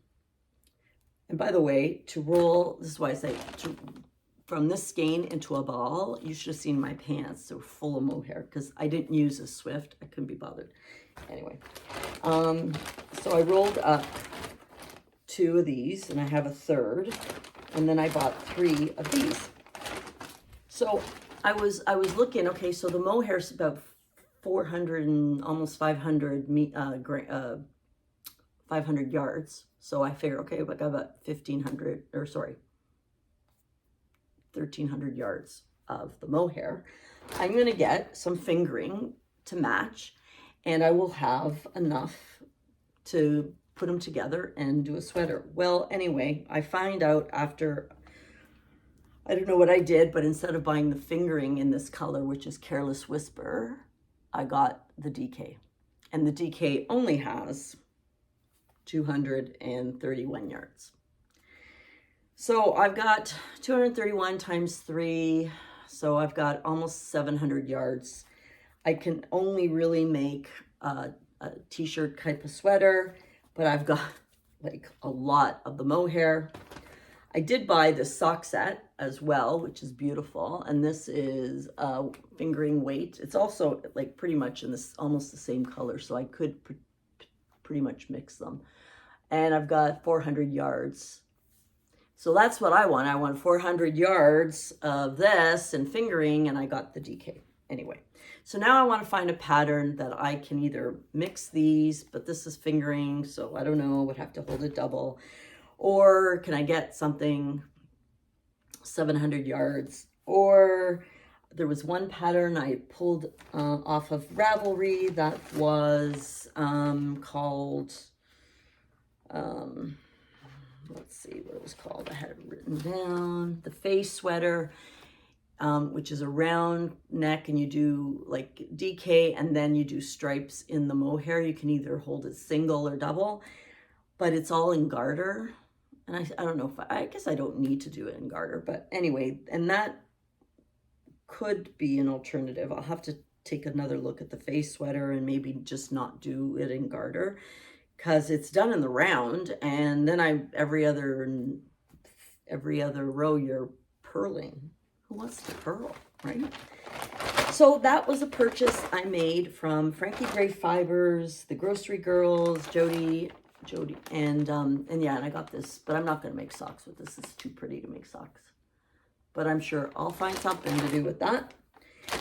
by the way, to roll, this is why I say from this skein into a ball, you should have seen my pants. They were full of mohair because I didn't use a Swift. I couldn't be bothered. Anyway, so I rolled up 2 of these and I have a third. And then I bought 3 of these. So I was looking, okay, so the mohair is about 400 and almost 500 500 yards. So I figured, okay, I got about 1,300 yards of the mohair. I'm gonna get some fingering to match, and I will have enough to put them together and do a sweater. Well, anyway, I find out after, I don't know what I did, but instead of buying the fingering in this color, which is Careless Whisper, I got the DK. And the DK only has 231 yards. So I've got 231 times 3, so I've got almost 700 yards. I can only really make a t-shirt type of sweater, but I've got like a lot of the mohair. I did buy this sock set as well, which is beautiful. And this is fingering weight. It's also like pretty much in this, almost the same color. So I could pretty much mix them. And I've got 400 yards. So that's what I want. I want 400 yards of this and fingering, and I got the DK. Anyway, so now I want to find a pattern that I can either mix these, but this is fingering, so I don't know, would have to hold it double. Or can I get something 700 yards? Or there was one pattern I pulled off of Ravelry that was called, let's see what it was called. I had it written down. The Face Sweater, which is a round neck, and you do like DK and then you do stripes in the mohair. You can either hold it single or double, but it's all in garter. And I don't know if I guess I don't need to do it in garter, but anyway, and that could be an alternative. I'll have to take another look at the face sweater and maybe just not do it in garter, because it's done in the round, and then every other row you're purling. Who wants to purl, right? So that was a purchase I made from Frankie Gray Fibers, the Grocery Girls, Jody, and yeah, and I got this, but I'm not going to make socks with this. It's too pretty to make socks, but I'm sure I'll find something to do with that.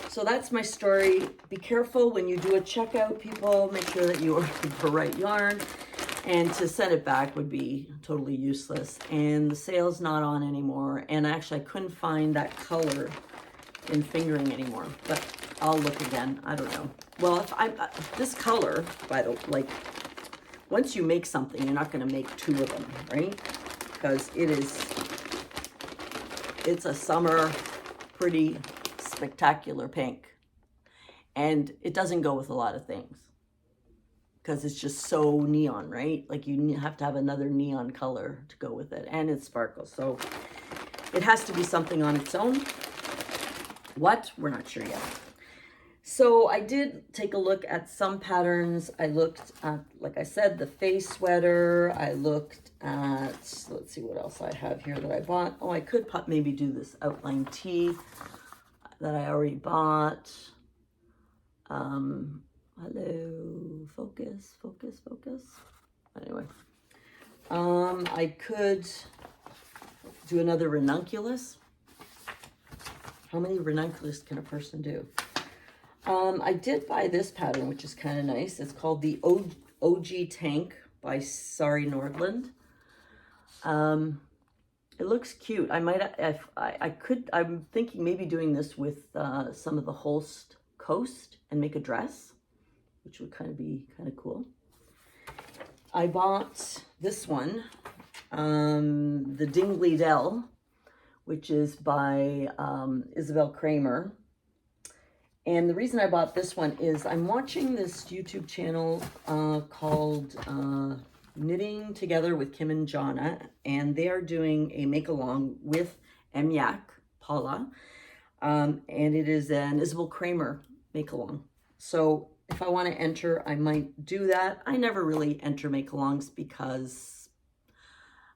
So that's my story. Be careful when you do a checkout, people. Make sure that you order the right yarn, and to send it back would be totally useless. And the sale's not on anymore, and actually I couldn't find that color in fingering anymore, but I'll look again. I don't know. Well, if this color, by the like, once you make something, you're not going to make two of them, right? Because it's a summer pretty spectacular pink, and it doesn't go with a lot of things because it's just so neon, right? Like you have to have another neon color to go with it, and it sparkles, so it has to be something on its own. What? We're not sure yet. So I did take a look at some patterns. I looked at, like I said, the face sweater. I looked at, let's see what else I have here that I bought. Oh, I could maybe do this outline tee that I already bought. Hello, focus. Anyway, I could do another ranunculus. How many ranunculus can a person do? I did buy this pattern, which is kind of nice. It's called the OG Tank by Sari Nordland. It looks cute. I might, if I could, I'm thinking maybe doing this with some of the Holst Coast and make a dress, which would kind of be kind of cool. I bought this one, the Dingley Dell, which is by Isabel Kraemer. And the reason I bought this one is I'm watching this YouTube channel called Knitting Together with Kim and Jonna, and they are doing a make-along with Emyak Paula, and it is an Isabel Kraemer make-along. So if I want to enter, I might do that. I never really enter make-alongs because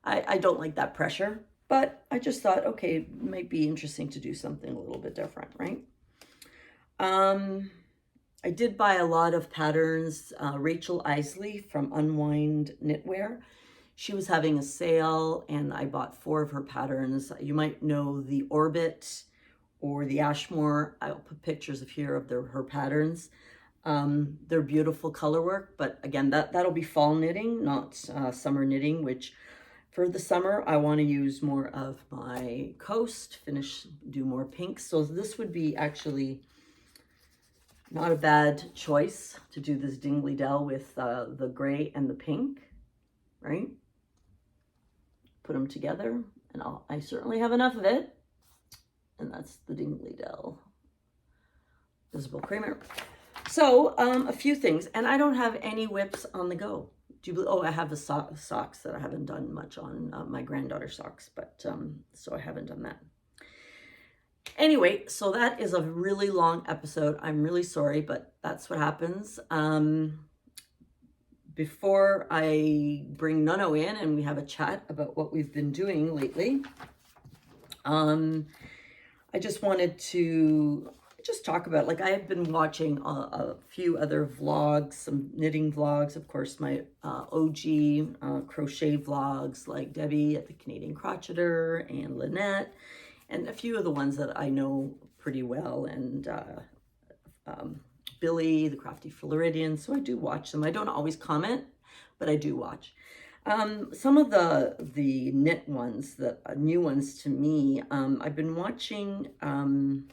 I don't like that pressure, but I just thought, okay, it might be interesting to do something a little bit different, right? I did buy a lot of patterns. Rachel Isley from Unwind Knitwear. She was having a sale and I bought 4 of her patterns. You might know the Orbit or the Ashmore. I'll put pictures here of her patterns. They're beautiful color work, but again, that'll be fall knitting, not summer knitting, which for the summer, I want to use more of my Coast, do more pinks. So this would be actually not a bad choice to do this Dingley Dell with the gray and the pink, right? Put them together, and I certainly have enough of it. And that's the Dingley Dell, Isabel Kraemer. So a few things, and I don't have any whips on the go. I have the socks that I haven't done much on, my granddaughter's socks, but so I haven't done that. Anyway, so that is a really long episode. I'm really sorry, but that's what happens. Before I bring Nonno in and we have a chat about what we've been doing lately, I just wanted to just talk about, like, I have been watching a few other vlogs, some knitting vlogs, of course, my OG crochet vlogs, like Debbie at the Canadian Crocheter and Lynette, and a few of the ones that I know pretty well, and Billy, the Crafty Floridian. So I do watch them. I don't always comment, but I do watch. Some of the knit ones, the new ones to me, I've been watching, and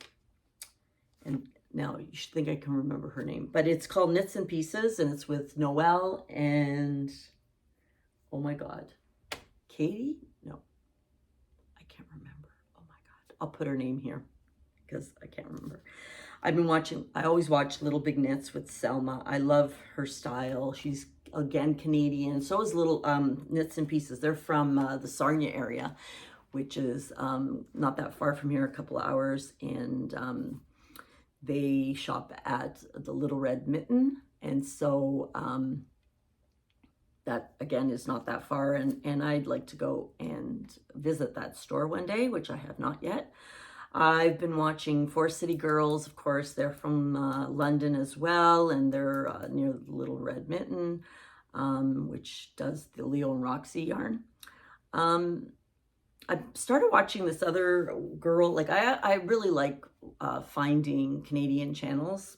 now you should think I can remember her name, but it's called Knits and Pieces, and it's with Noelle and, oh my God, Katie? No, I can't remember. Oh my God, I'll put her name here because I can't remember. I always watch Little Big Knits with Selma. I love her style. She's again, Canadian. So is Little Knits and Pieces. They're from the Sarnia area, which is not that far from here, a couple of hours. And they shop at the Little Red Mitten. And so that, again, is not that far. And I'd like to go and visit that store one day, which I have not yet. I've been watching Forest City Girls, of course. They're from London as well, and they're near the Little Red Mitten, which does the Leo and Roxy yarn. I started watching this other girl. Like, I really like finding Canadian channels,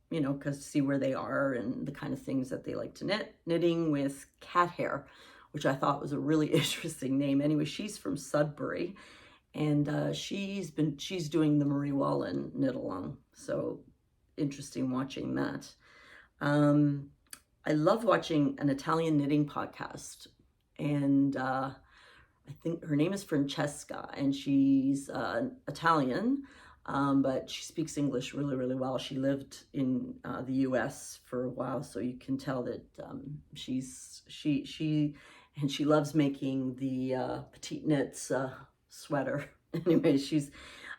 you know, because see where they are and the kind of things that they like to knit. Knitting with Cat Hair, which I thought was a really interesting name. Anyway, she's from Sudbury. And she's doing the Marie Wallen knit along. So interesting watching that. I love watching an Italian knitting podcast. And I think her name is Francesca, and she's Italian, but she speaks English really, really well. She lived in the US for a while, so you can tell that she loves making the petite knits sweater. Anyway,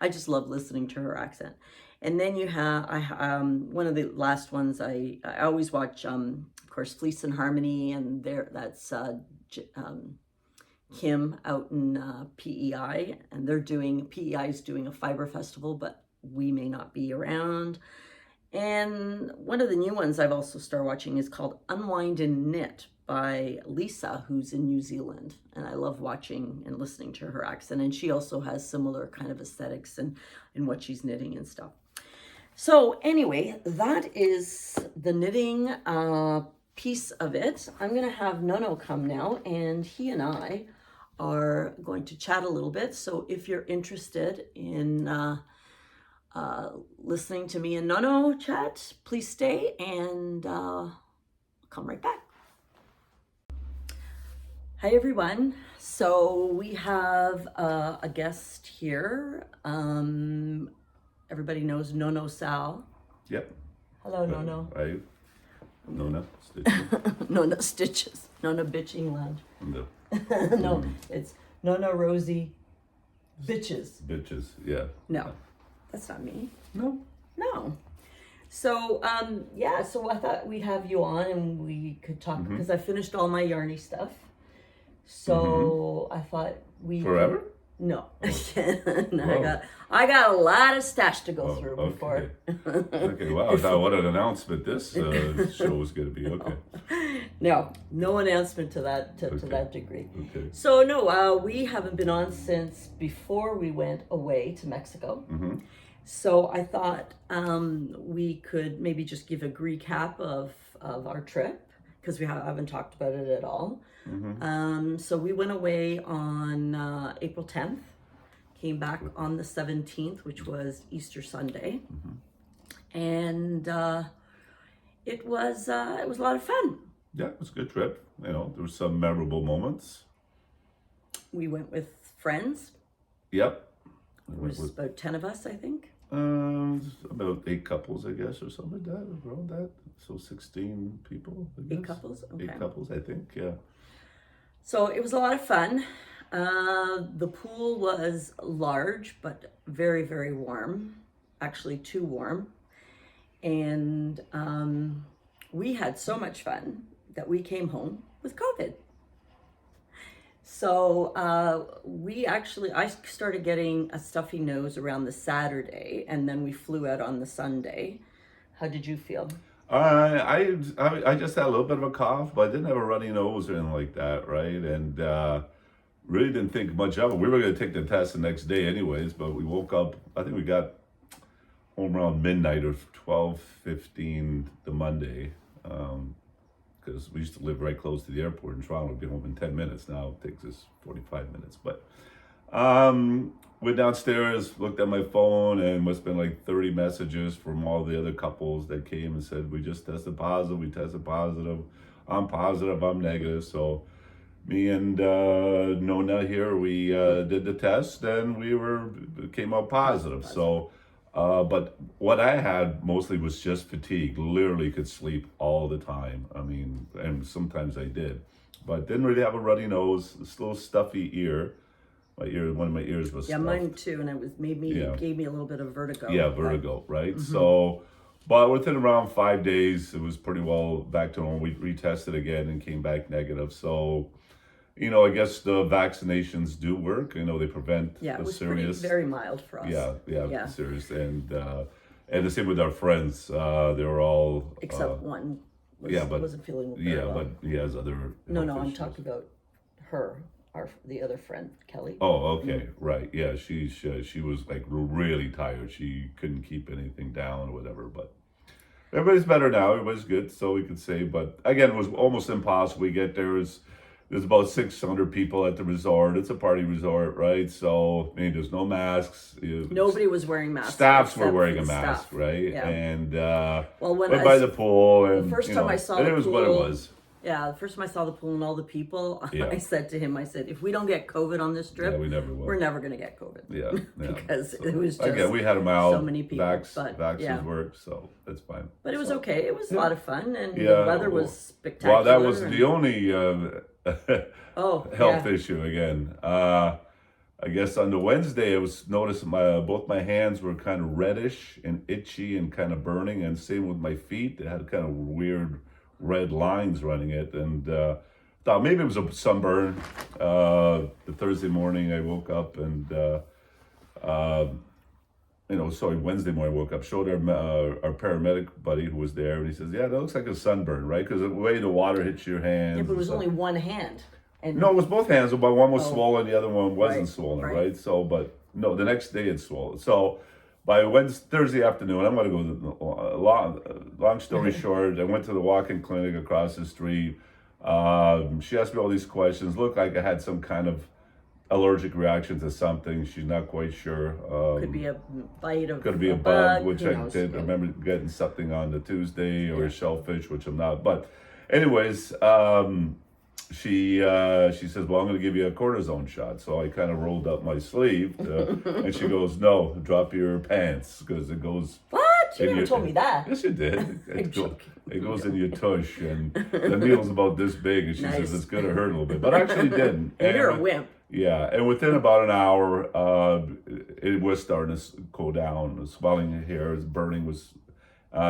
I just love listening to her accent. And then you have one of the last ones I always watch, of course, Fleece and Harmony, and that's Kim out in PEI, and PEI is doing a fiber festival, but we may not be around. And one of the new ones I've also started watching is called Unwind and Knit by Lisa, who's in New Zealand. And I love watching and listening to her accent. And she also has similar kind of aesthetics in what she's knitting and stuff. So anyway, that is the knitting piece of it. I'm going to have Nonno come now, and he and I are going to chat a little bit. So if you're interested in listening to me and Nonno chat, please stay, and come right back. Hi everyone. So we have a guest here. Everybody knows Nonno Sal. Yep. Hello, Nonno. Hi. Nonna Stitches. Nonna Stitches. Nonna Bitching Lounge. No. No, it's Nonna Rosie Bitches. Bitches, yeah. No, that's not me. No. No. So, yeah, so I thought we'd have you on and we could talk, because I finished all my yarny stuff. So I thought we... Forever? No. No, Whoa. I got a lot of stash to go through before. Okay, wow. What an announcement this show was going to be. Okay. No announcement to that to that degree. Okay. So no, we haven't been on since before we went away to Mexico. So I thought we could maybe just give a recap of our trip, because we haven't talked about it at all. So we went away on April 10th, came back on the 17th, which was Easter Sunday, and it was a lot of fun. Yeah, it was a good trip. You know, there were some memorable moments. We went with friends. Yep. There was about 10 of us, I think. About 8 couples, I guess, or something like that, around that. So 16 people, I guess. 8 couples? Okay. 8 couples, I think, yeah. So it was a lot of fun. The pool was large, but very, very warm. Actually, too warm. And we had so much fun that we came home with COVID. So I started getting a stuffy nose around the Saturday, and then we flew out on the Sunday. How did you feel? I just had a little bit of a cough, but I didn't have a runny nose or anything like that, right? And really didn't think much of it. We were going to take the test the next day anyways, but we woke up, I think we got home around midnight or 12:15 the Monday, because we used to live right close to the airport in Toronto. We'd be home in 10 minutes. Now it takes us 45 minutes. But went downstairs, looked at my phone, and must have been like 30 messages from all the other couples that came and said, we just tested positive, we tested positive, I'm positive, I'm negative. So me and Nonna here, we did the test, and we came out positive. So But what I had mostly was just fatigue. Literally could sleep all the time. I mean, and sometimes I did, but didn't really have a runny nose. This little stuffy ear. One of my ears was stuffed. Mine too, and it was gave me a little bit of vertigo. Yeah, vertigo, right? So, but within around 5 days, it was pretty well back to normal. We retested again and came back negative. So, I guess the vaccinations do work. They prevent Yeah, it the was serious. very mild for us. Yeah, serious, and the same with our friends. They were all Except one wasn't feeling very well. but he has other. No, health I'm issues. talking about her, the other friend, Kelly. Oh, okay, right. Yeah, she was like really tired. She couldn't keep anything down or whatever. But everybody's better now. Everybody's good, so we could say. But again, it was almost impossible. We get there's about 600 people at the resort. It's a party resort, right? So there's no masks. Nobody was wearing masks. Staffs were wearing a for the mask, staff. right? Yeah. And when went by the pool, and the first time I saw the it was pool, what it was. Yeah, the first time I saw the pool and all the people, Yeah. I said to him, if we don't get COVID on this trip, Yeah, we never will. we're never going to get COVID. Yeah, Because So, it was just again, we had them out. so many people, Vaccines work, so that's fine. But it was okay. It was a lot of fun, and Yeah, the weather was spectacular. Well, that was the only health yeah. issue again. I guess on the Wednesday, I was noticing both my hands were kind of reddish and itchy and kind of burning, and same with my feet. They had kind of weird red lines running it, and thought maybe it was a sunburn. The Thursday morning, I woke up and Wednesday morning I woke up, showed our paramedic buddy who was there, and he says, "Yeah, that looks like a sunburn, right? Because the way the water hits your hands." Yeah, but it was only one hand. And No, it was both hands, but one was swollen, the other one wasn't swollen, right. right? So, but no, the next day it's swollen. So, by Thursday afternoon, I'm going to go, long story short, I went to the walk-in clinic across the street. She asked me all these questions. Looked like I had some kind of allergic reaction to something. She's not quite sure. could be a bite of Could be a bug, which who I knows? did Yeah. remember getting something on the Tuesday, or a shellfish, which I'm not. But anyways, she says, "Well, I'm going to give you a cortisone shot." So I kind of rolled up my sleeve, and she goes, "No, drop your pants because it goes." What? You never told me that. Yes, you did. joking. It goes in your tush, and the needle's about this big, and she says it's going to hurt a little bit, but I actually didn't. And you're a wimp. Yeah, and within about an hour, it was starting to go down. The swelling here, the burning was.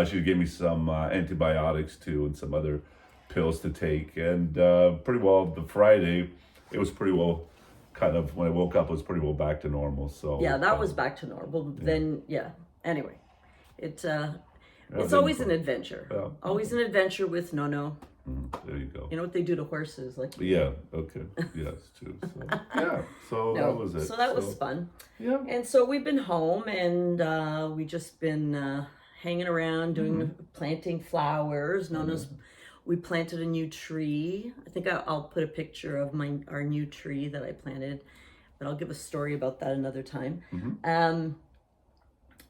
She gave me some antibiotics too, and some other pills to take, and pretty well the Friday, it was pretty well. Kind of when I woke up, it was pretty well back to normal. So Yeah, that was back to normal. Then anyway, it's then always an adventure. Yeah. Always an adventure with Nonno. There you go. You know what they do to horses, like. Yeah. Okay. Yeah, it's true. So, yeah. So that was it. So that was fun. Yeah. And so we've been home, and we just been hanging around doing planting flowers. Nonno's. We planted a new tree. I think I'll put a picture of our new tree that I planted, but I'll give a story about that another time.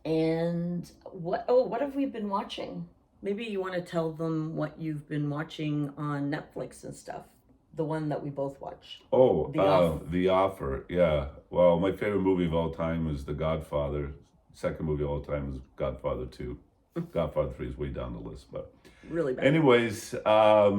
And what have we been watching? Maybe you want to tell them what you've been watching on Netflix and stuff. The one that we both watch. Oh, The Offer. The Offer. Yeah. Well, my favorite movie of all time is The Godfather. Second movie of all time is Godfather 2. Godfather 3 is way down the list, but Really bad. anyways, I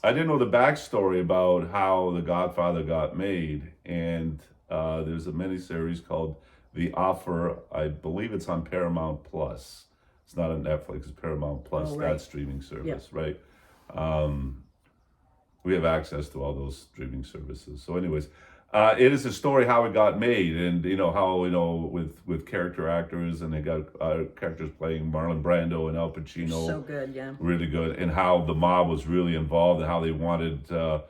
didn't know the backstory about how The Godfather got made, and there's a miniseries called The Offer. I believe it's on Paramount Plus. It's not on Netflix. It's Paramount Plus. Oh, right. That streaming service, right? We have access to all those streaming services. So, anyways, it is a story how it got made, and how with character actors, and they got characters playing Marlon Brando and Al Pacino. So good, yeah. Really good, and how the mob was really involved, and how they wanted to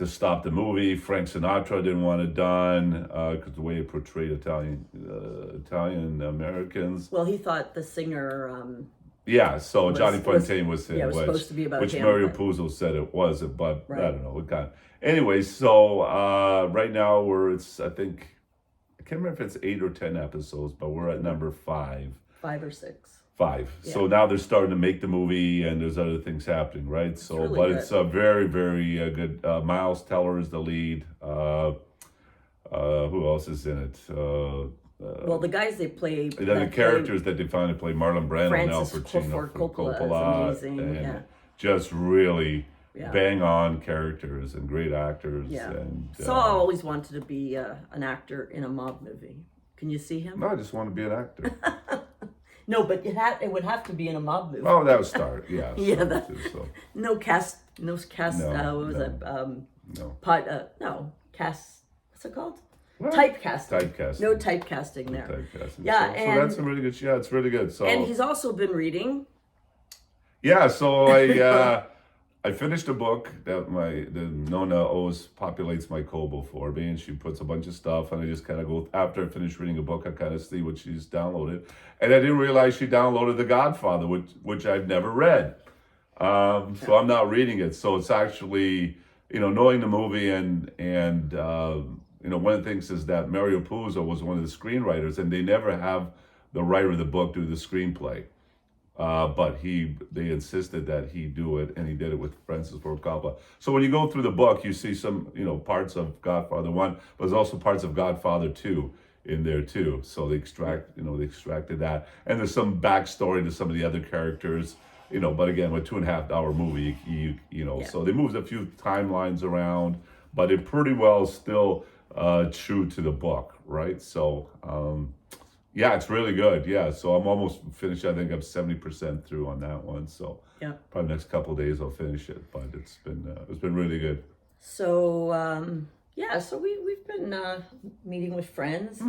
stop the movie. Frank Sinatra didn't want it done because the way it portrayed Italian Americans. Well, he thought the singer. Yeah, so Johnny Fontaine was saying it was supposed to be about which him, Mario but- Puzo said it wasn't, but Right. I don't know. It got anyway. So right now I think I can't remember if it's 8 or 10 episodes, but we're at number 5. 5 or 6. 5. So now they're starting to make the movie, and there's other things happening, right? So, really but good. it's a very, very good. Miles Teller is the lead. Who else is in it? well, the guys they play, the characters that they finally play, Marlon Brando and Al Francis Pacino, Ford Coppola is amazing, and yeah. just really Yeah. bang on characters and great actors. Yeah. And So I always wanted to be an actor in a mob movie. Can you see him? no, I just want to be an actor. No, but it would have to be in a mob movie. Oh, that was start. Yeah. Yeah, start too, so. No cast. No, What was no. it? No. Cast. What's it called? What? Typecasting. Typecasting. No typecasting there. Typecasting. Yeah, so and that's a really good. Yeah, it's really good. So and he's also been reading. yeah, so I finished a book that the Nonna always populates my Kobo for me, and she puts a bunch of stuff, and I just kind of go after I finish reading a book, I kind of see what she's downloaded, and I didn't realize she downloaded The Godfather, which I've never read. So I'm not reading it. So it's actually, knowing the movie and one of the things is that Mario Puzo was one of the screenwriters, and they never have the writer of the book do the screenplay. But they insisted that he do it, and he did it with Francis Ford Coppola. So when you go through the book, you see some, parts of Godfather 1, but there's also parts of Godfather 2 in there too. So they extracted that. And there's some backstory to some of the other characters, but again, with 2.5 hour movie, so they moved a few timelines around, but it pretty well still true to the book, right? So, yeah, it's really good. Yeah, so I'm almost finished. I think I'm 70% through on that one. So Yeah. probably next couple of days I'll finish it. But it's been really good. So so we've been meeting with friends.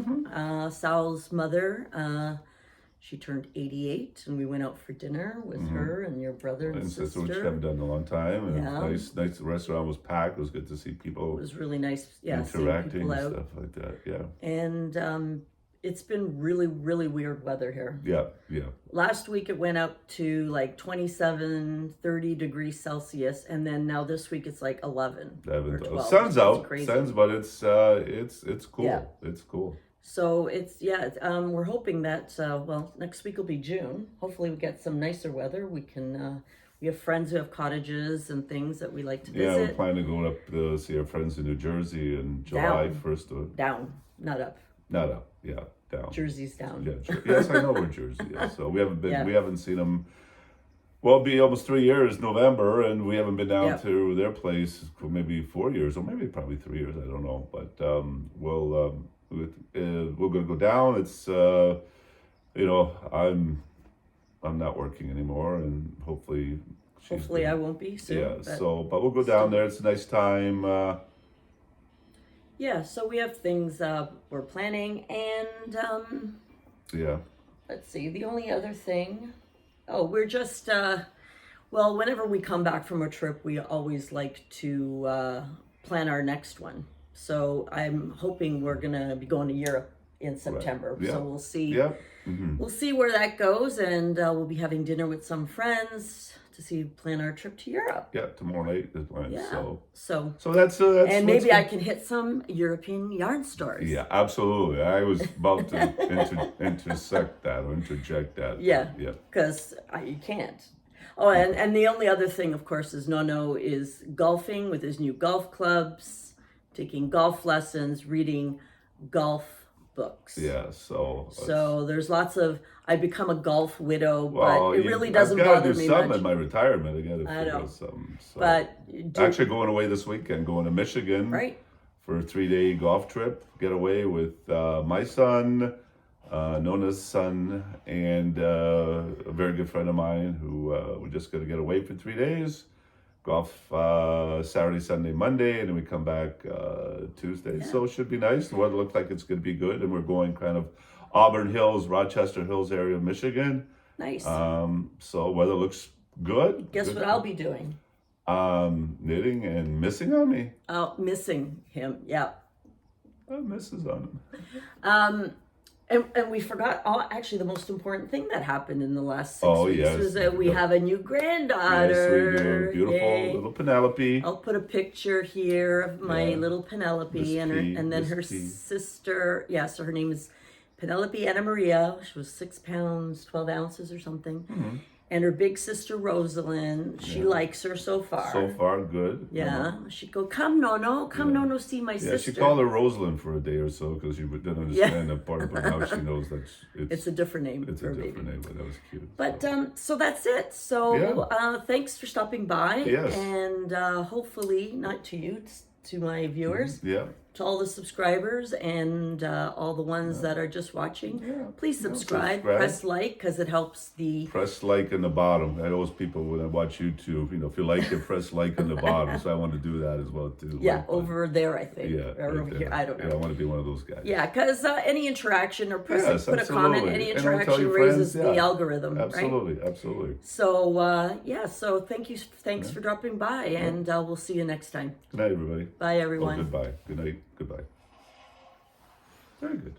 Sal's mother, she turned 88, and we went out for dinner with her and your brother and sister. Which I haven't done in a long time. And Yeah. nice. The restaurant was packed. It was good to see people It was really nice, seeing interacting people and out. stuff like that. Yeah, And it's been really, really weird weather here. yeah. Last week it went up to like 27, 30 degrees Celsius, and then now this week it's like 11 or 12. Sun's It's out. crazy. Sun's, but it's cool. Yeah. It's cool. So we're hoping that next week will be June. Hopefully we get some nicer weather. We can we have friends who have cottages and things that we like to Yeah, visit. we're planning to go up to see our friends in New Jersey in July Down. 1st. Down, not up. Not up. Yeah, down. Jersey's down. Yeah, yes, I know where Jersey is. So we haven't been. Yeah. We haven't seen them. Well, it'll be almost 3 years, November, and we haven't been down Yeah. to their place for maybe 4 years, or maybe probably 3 years. I don't know, but we're gonna go down. It's I'm not working anymore, and hopefully. Hopefully I won't be soon. Yeah. but- But we'll go down there. It's a nice time. Yeah, so we have things we're planning, and Yeah. let's see, the only other thing, we're just, whenever we come back from a trip, we always like to plan our next one. So I'm hoping we're going to be going to Europe in September. Yeah. So we'll see. Yeah. We'll see where that goes, and we'll be having dinner with some friends to plan our trip to Europe. Yeah. Tomorrow night is planned. Yeah. So that's And maybe I can hit some European yarn stores. Yeah, absolutely. I was about to interject that. Yeah. Yeah. Because you can't. Oh, and the only other thing, of course, is Nonno is golfing with his new golf clubs, taking golf lessons, reading golf books. Yeah. So there's lots of. I become a golf widow, Well, but it really I've doesn't gotta bother do me something much. in my retirement. I gotta I figure know. out something. So. But Actually going away this weekend, going to Michigan. right. For a 3-day golf trip, get away with my son, Nonna's son, and a very good friend of mine who we're just going to get away for 3 days. Golf Saturday, Sunday, Monday, and then we come back Tuesday. Yeah. So it should be nice. The weather looks like it's going to be good, and we're going kind of Auburn Hills, Rochester Hills area of Michigan. Nice. So weather looks good. Guess Good. what I'll be doing? Knitting and missing on me. Missing him. Yeah. Misses on him. And we forgot, actually, the most important thing that happened in the last 6 weeks yes. was that we have a new granddaughter. Yes, we do. Beautiful Yay. little Penelope. I'll put a picture here of my Yeah. little Penelope, Miss and then P, her Miss P. sister. Yeah, so her name is Penelope Anna Maria. She was 6 pounds 12 ounces or something. And her big sister Rosalind, she likes her so far. So far, good. Yeah, she'd go, come Nonno, come Nonno, see my Yeah, sister. she called her Rosalind for a day or so because she didn't understand that part, but now she knows that It's a different name it's for a a different baby. name, but that was cute. But so that's it. So thanks for stopping by. Yes. And hopefully, not to you, to my viewers, Yeah. to all the subscribers and all the ones that are just watching. Yeah. Please subscribe, press like, because it helps the... Press like in the bottom. I always people when I watch YouTube, if you like it, press like in the bottom. So I want to do that as well too. Yeah, like, over there, I think. Yeah, Or right over there. here, I don't know. Yeah, I want to be one of those guys. Yeah, because any interaction or put Yes, a comment, absolutely. any And I'll tell interaction your raises friends, the algorithm, right? Absolutely, absolutely. So, so thanks for dropping by, and we'll see you next time. Good night, everybody. Bye, everyone. Oh, goodbye. Good night. Goodbye. Very good.